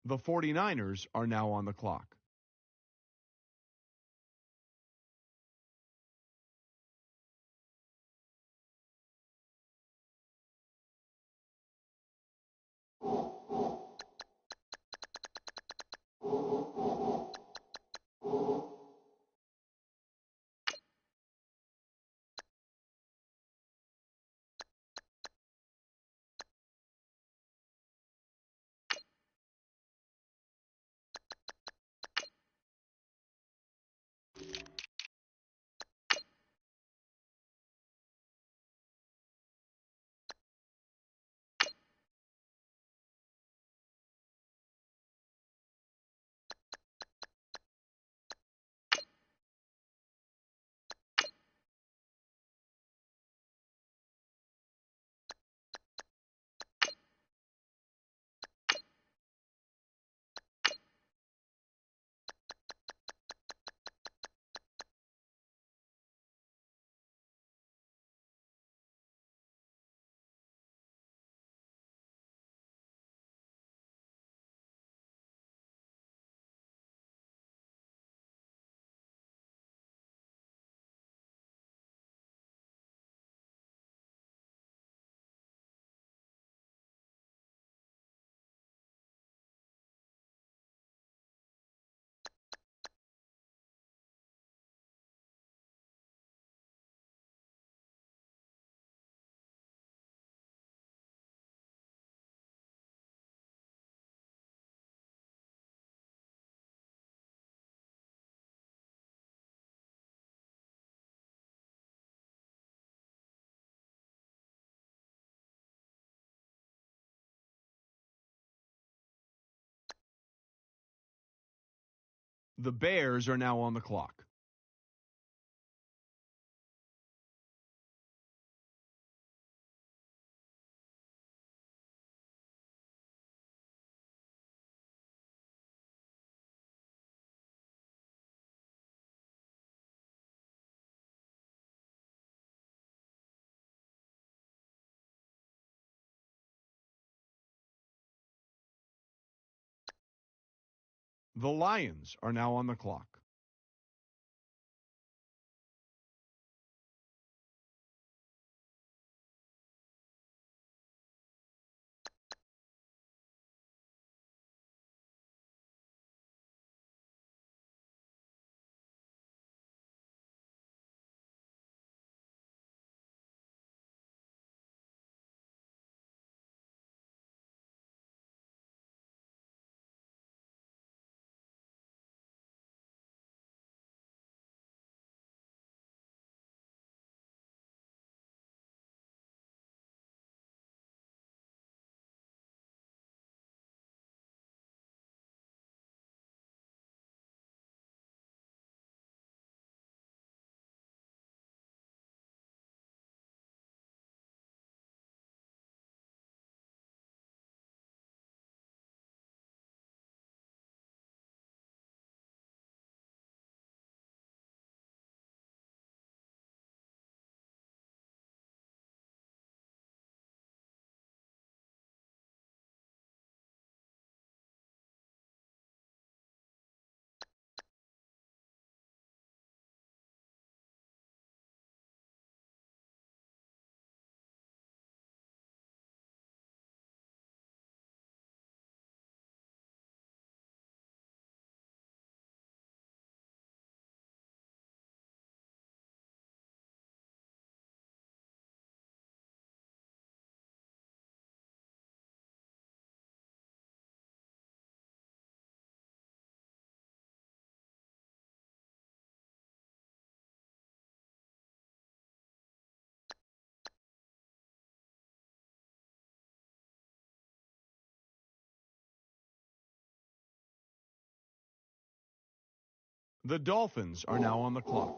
The 49ers are now on the clock. The Bears are now on the clock. The Lions are now on the clock. The Dolphins are now on the clock.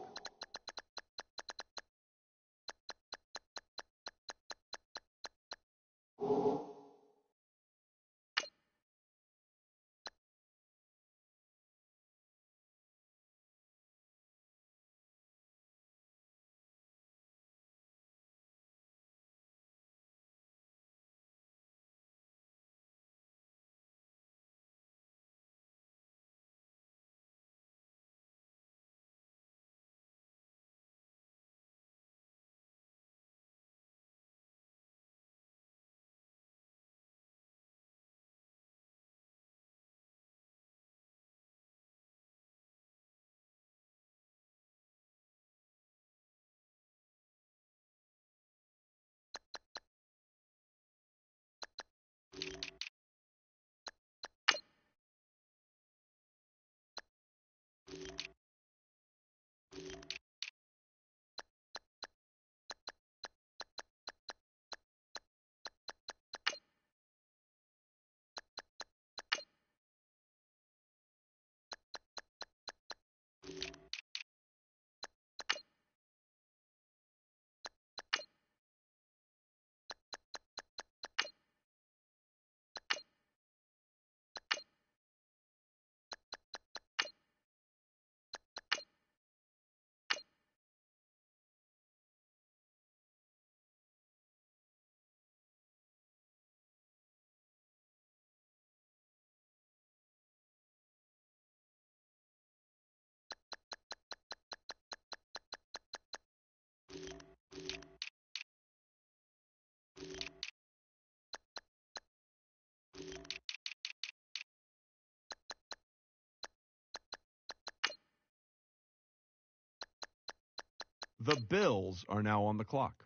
The Bills are now on the clock.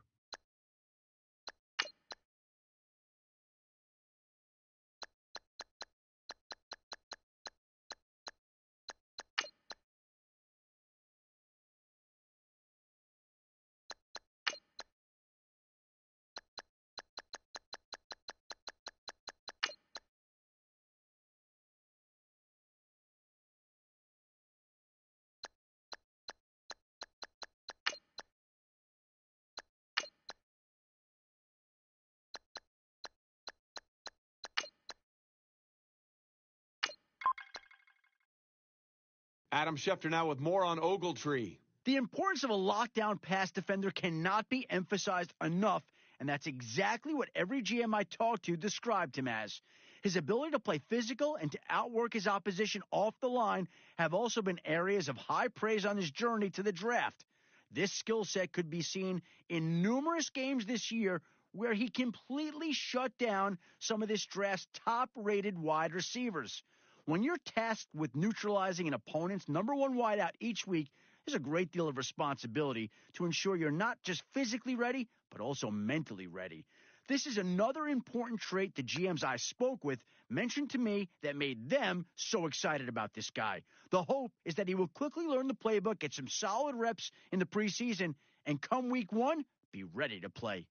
Adam Schefter now with more on Ogletree. The importance of a lockdown pass defender cannot be emphasized enough, and that's exactly what every GM I talked to described him as. His ability to play physical and to outwork his opposition off the line have also been areas of high praise on his journey to the draft. This skill set could be seen in numerous games this year where he completely shut down some of this draft's top-rated wide receivers. When you're tasked with neutralizing an opponent's number one wideout each week, there's a great deal of responsibility to ensure you're not just physically ready, but also mentally ready. This is another important trait the GMs I spoke with mentioned to me that made them so excited about this guy. The hope is that he will quickly learn the playbook, get some solid reps in the preseason, and come week one, be ready to play.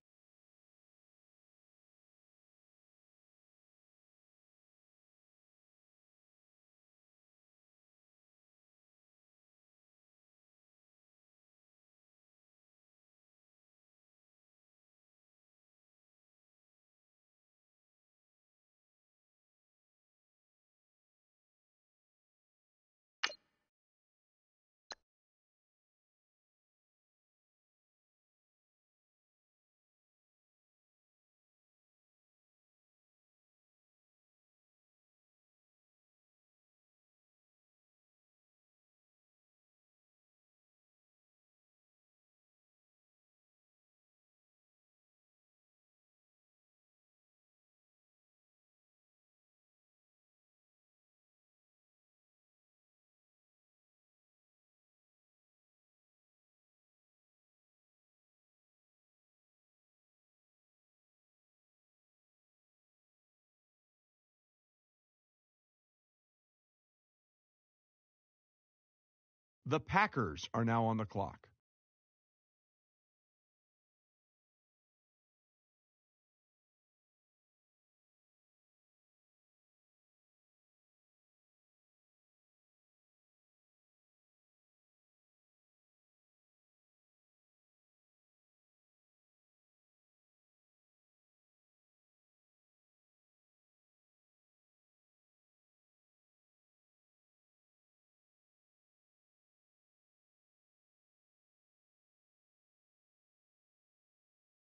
The Packers are now on the clock.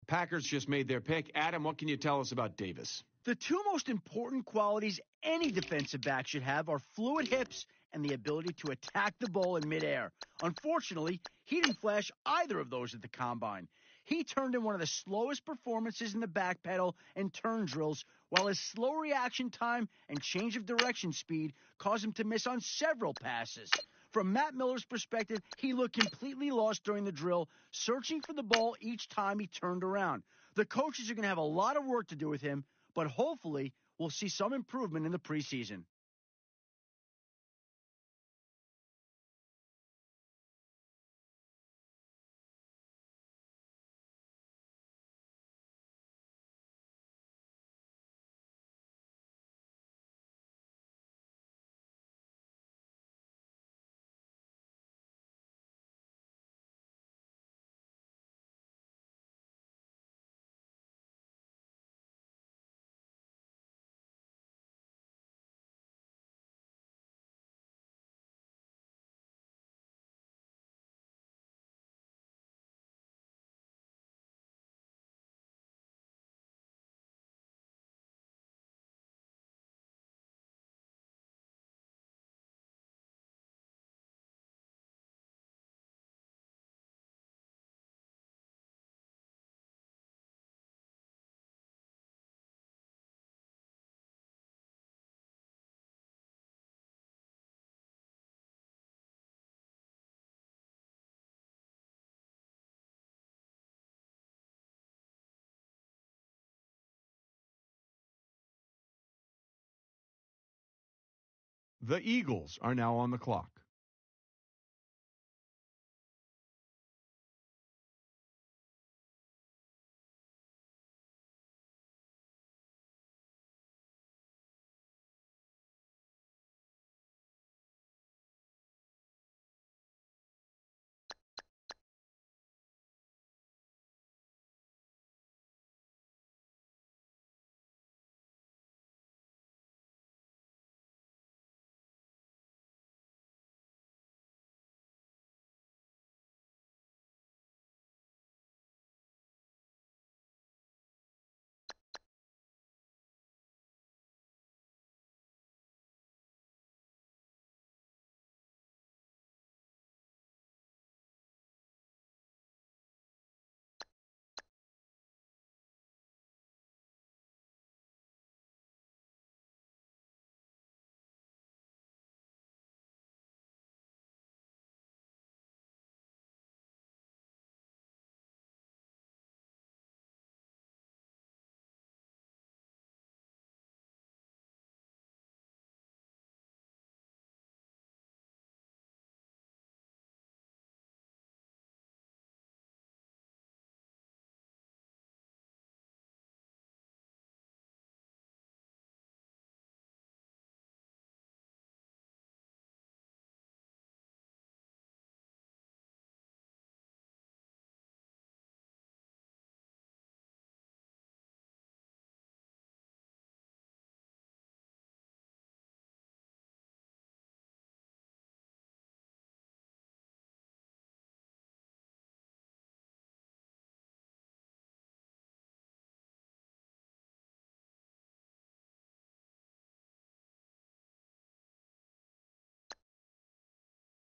Packers just made their pick. Adam, what can you tell us about Davis? The two most important qualities any defensive back should have are fluid hips and the ability to attack the ball in midair. Unfortunately, he didn't flash either of those at the combine. He turned in one of the slowest performances in the back pedal and turn drills, while his slow reaction time and change of direction speed caused him to miss on several passes. From Matt Miller's perspective, he looked completely lost during the drill, searching for the ball each time he turned around. The coaches are going to have a lot of work to do with him, but hopefully we'll see some improvement in the preseason. The Eagles are now on the clock.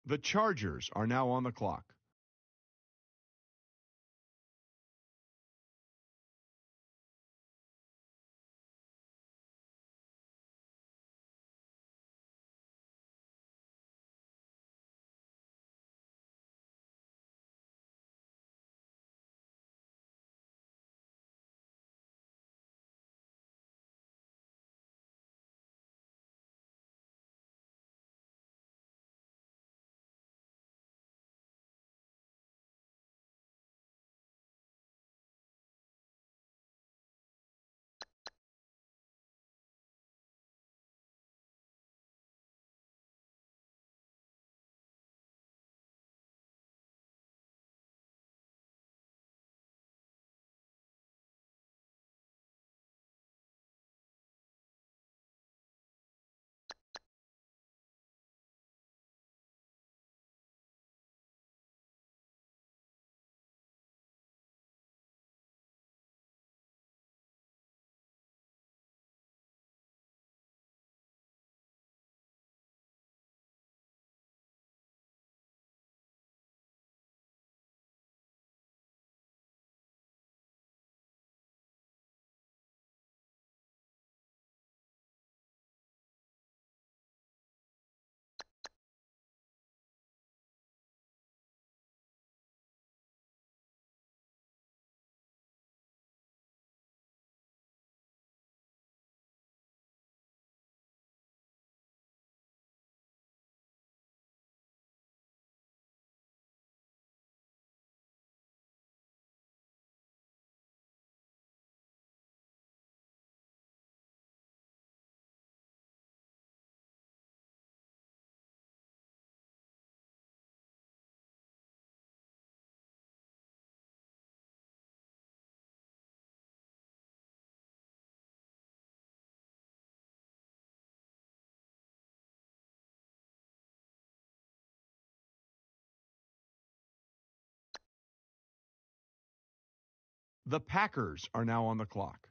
The Chargers are now on the clock. The Packers are now on the clock.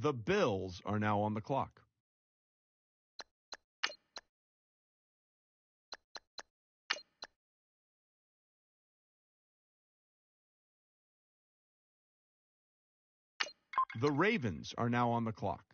The Bills are now on the clock. The Ravens are now on the clock.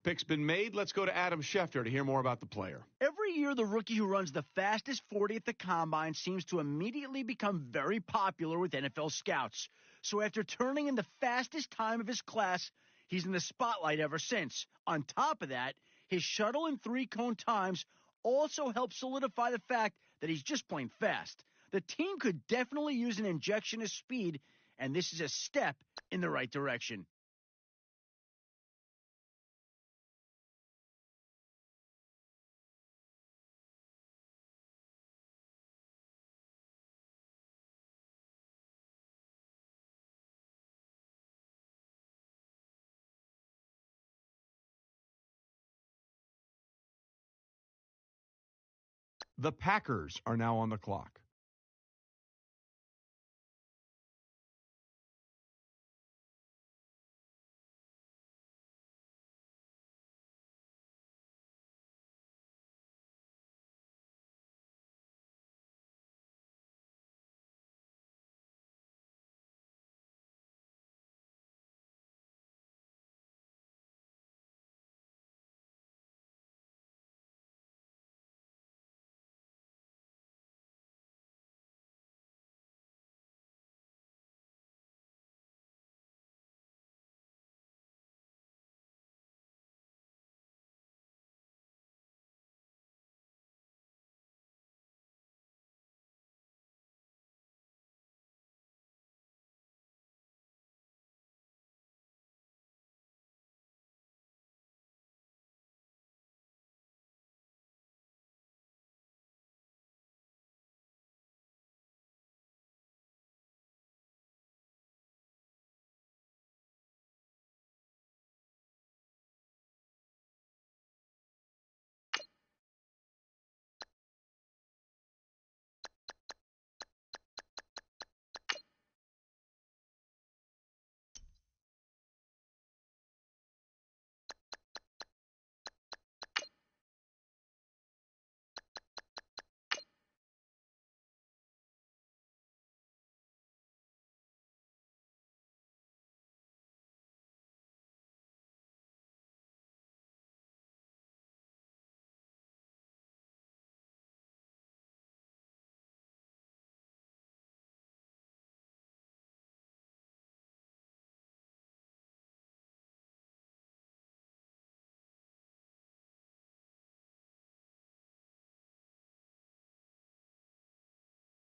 Pick's been made. Let's go to Adam Schefter to hear more about the player. Every year, the rookie who runs the fastest 40 at the combine seems to immediately become very popular with NFL scouts. So after turning in the fastest time of his class, he's in the spotlight ever since. On top of that, his shuttle and three-cone times also help solidify the fact that he's just plain fast. The team could definitely use an injection of speed, and this is a step in the right direction. The Packers are now on the clock.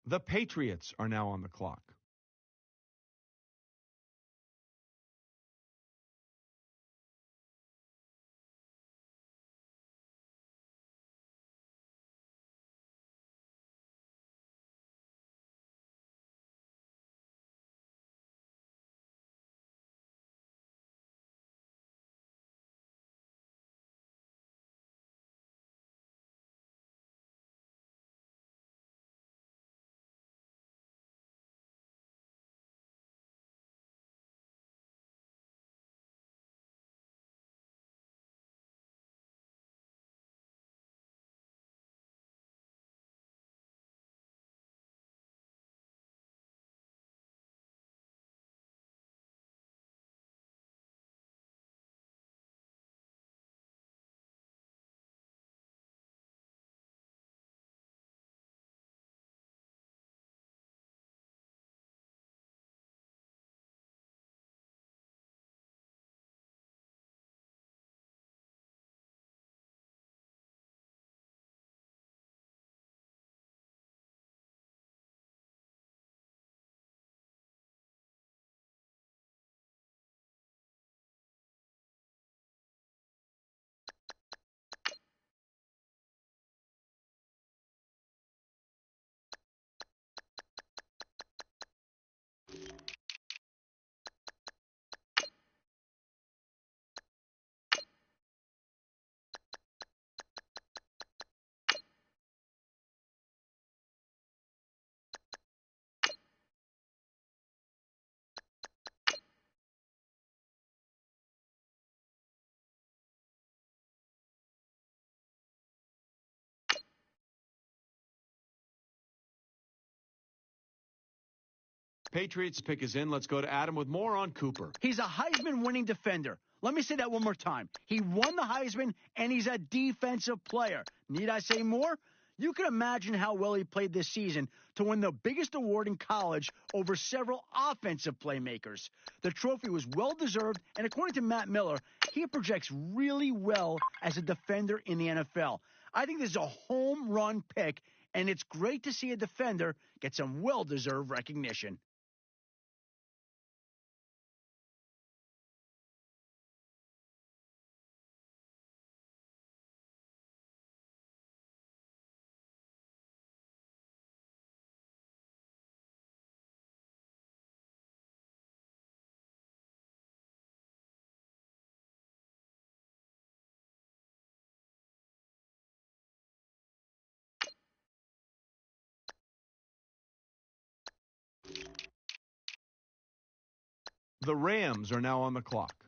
The Patriots are now on the clock. Patriots pick is in. Let's go to Adam with more on Cooper. He's a Heisman-winning defender. Let me say that one more time. He won the Heisman, and he's a defensive player. Need I say more? You can imagine how well he played this season to win the biggest award in college over several offensive playmakers. The trophy was well-deserved, and according to Matt Miller, he projects really well as a defender in the NFL. I think this is a home run pick, and it's great to see a defender get some well-deserved recognition. The Rams are now on the clock.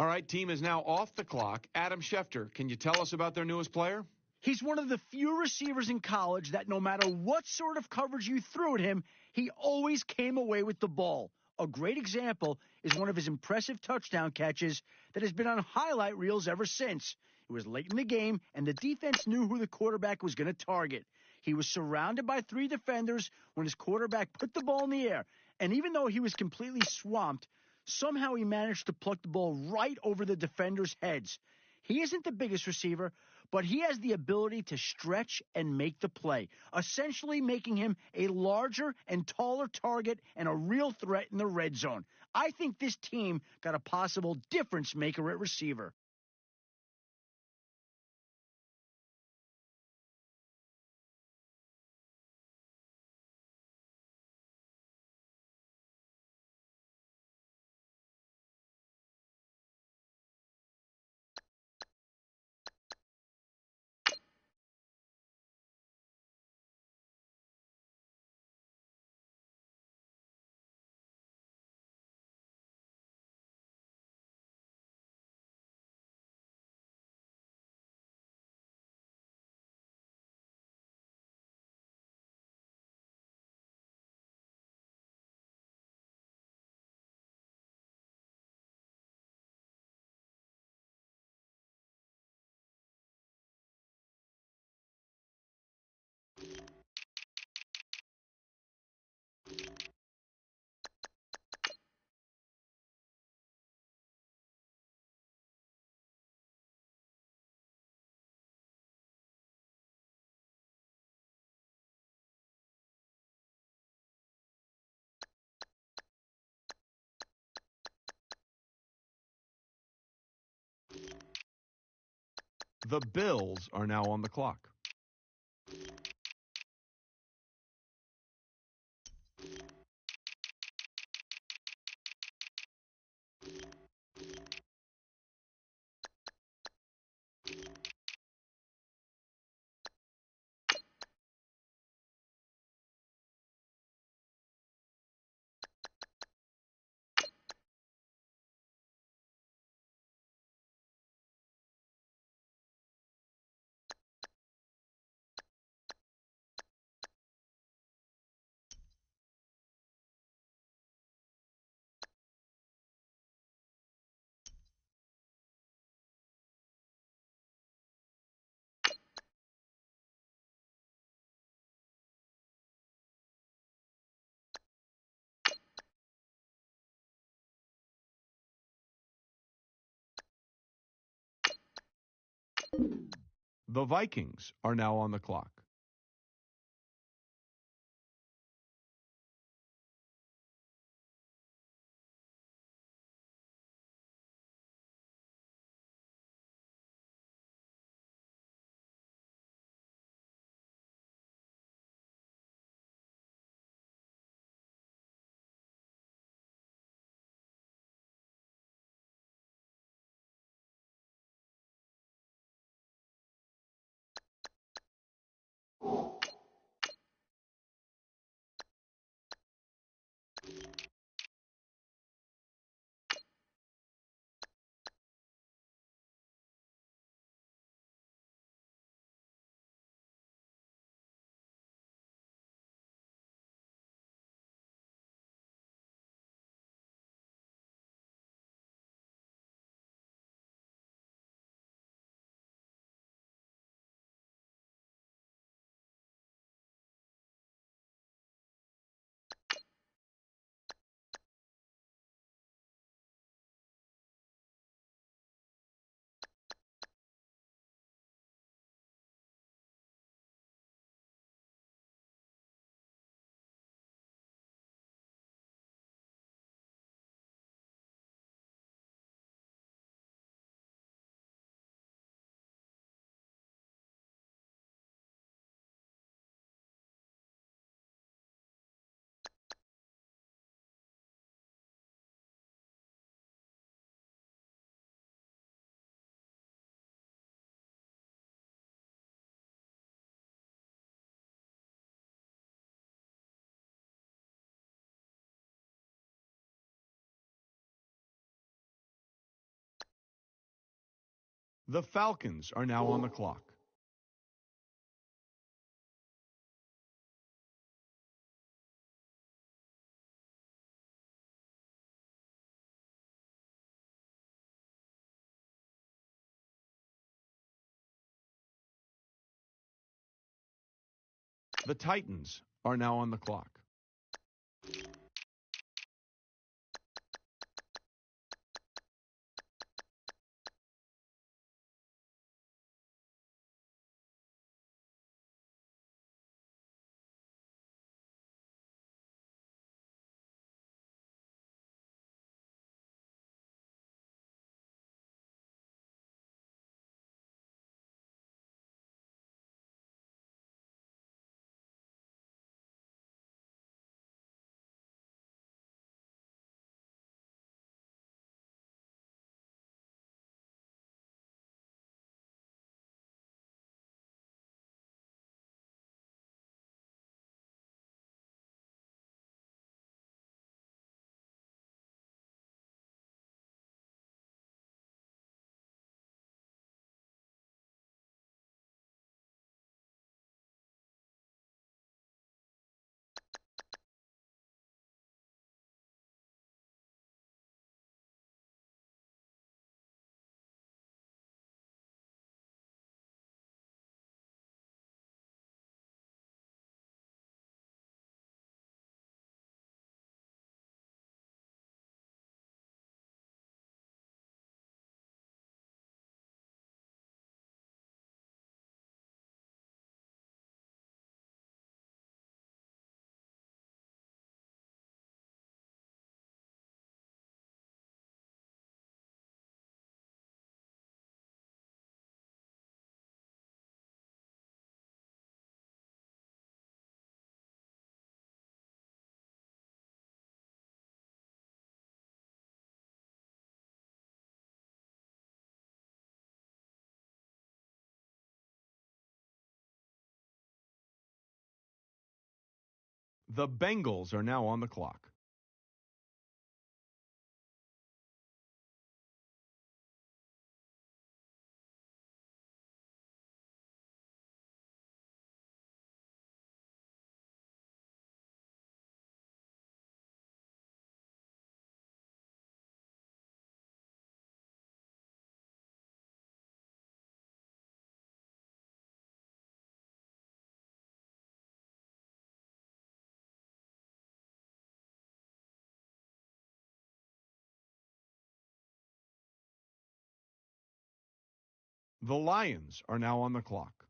All right, team is now off the clock. Adam Schefter, can you tell us about their newest player? He's one of the few receivers in college that no matter what sort of coverage you threw at him, he always came away with the ball. A great example is one of his impressive touchdown catches that has been on highlight reels ever since. It was late in the game, and the defense knew who the quarterback was going to target. He was surrounded by 3 defenders when his quarterback put the ball in the air, and even though he was completely swamped, somehow he managed to pluck the ball right over the defenders' heads. He isn't the biggest receiver, but he has the ability to stretch and make the play, essentially making him a larger and taller target and a real threat in the red zone. I think this team got a possible difference maker at receiver. The Bills are now on the clock. The Vikings are now on the clock. The Falcons are now on the clock. The Titans are now on the clock. The Bengals are now on the clock. The Lions are now on the clock.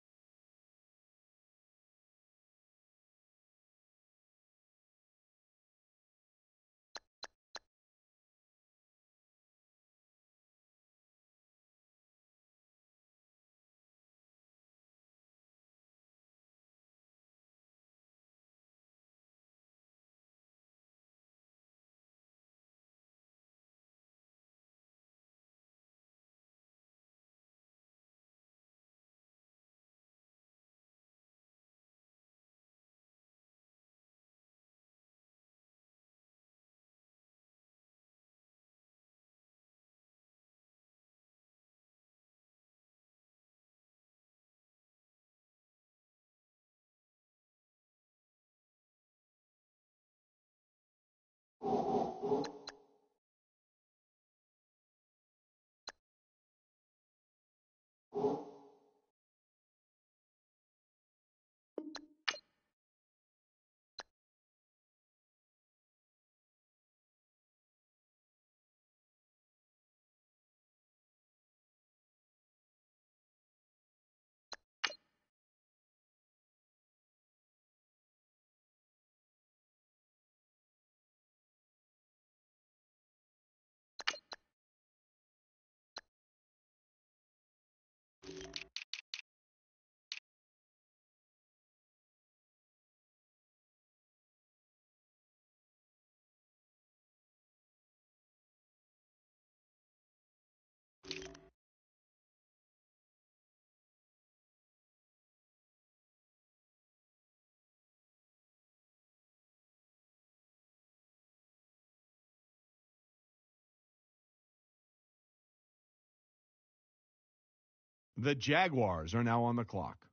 The Jaguars are now on the clock.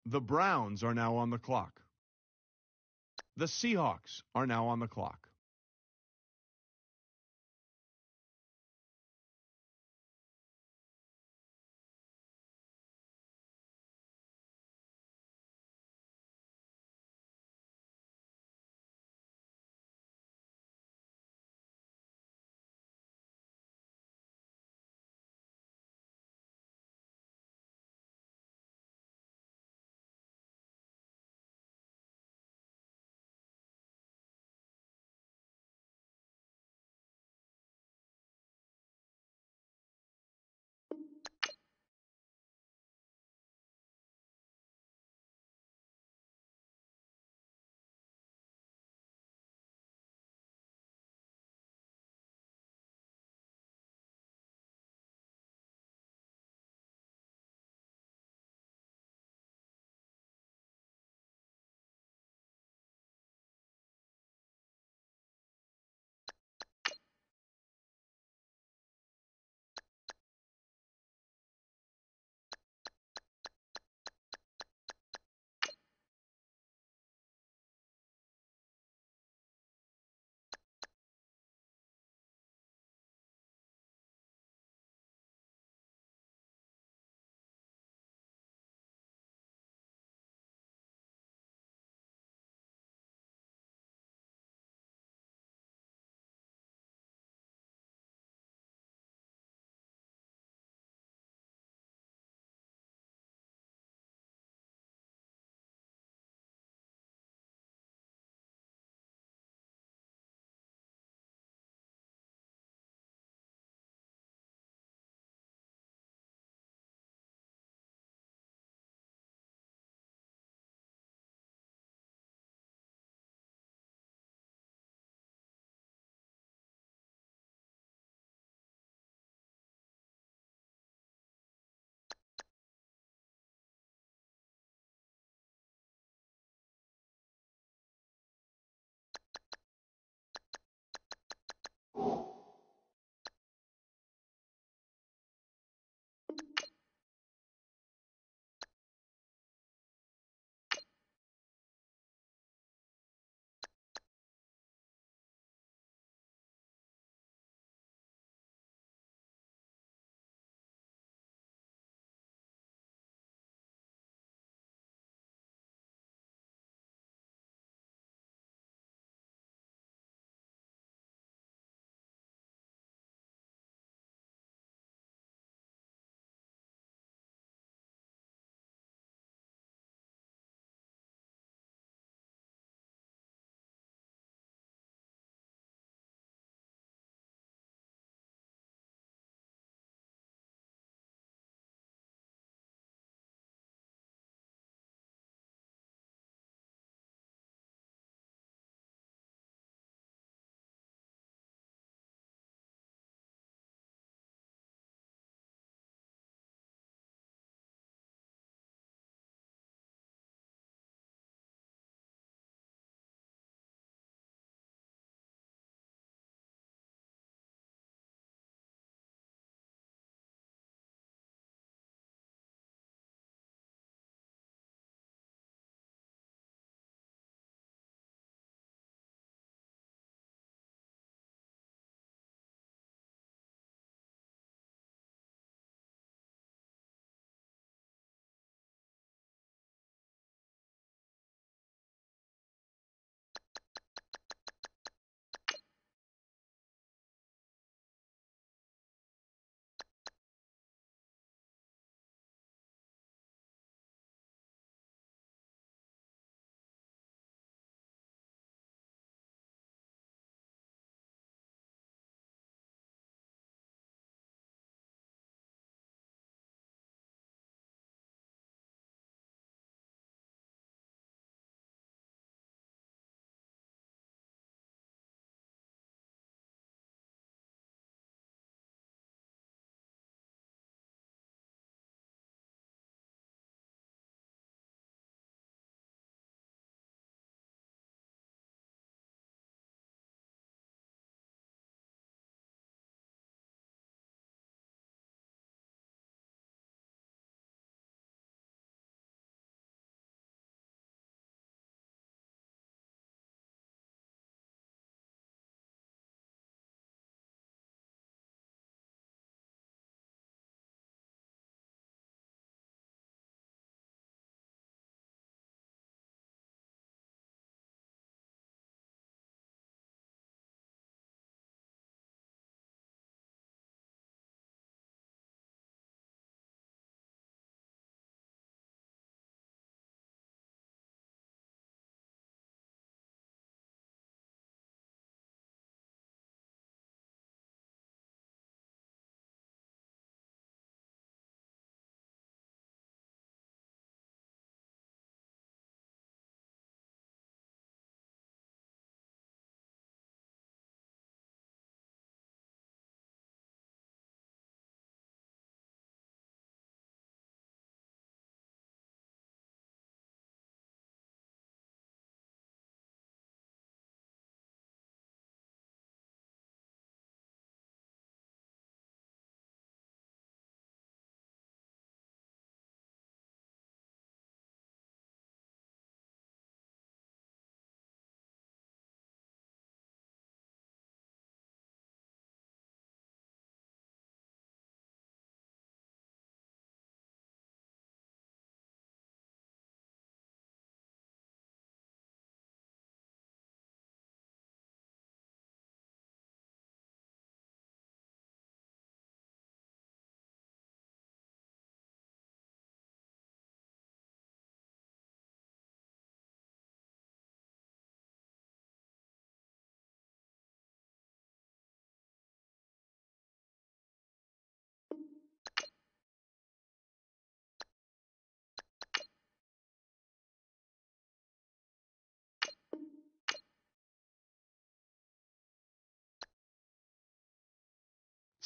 The Browns are now on the clock. The Seahawks are now on the clock.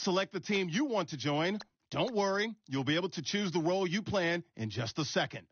Select the team you want to join. Don't worry, you'll be able to choose the role you plan in just a second.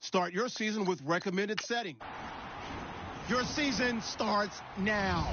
Start your season with recommended setting. Your season starts now.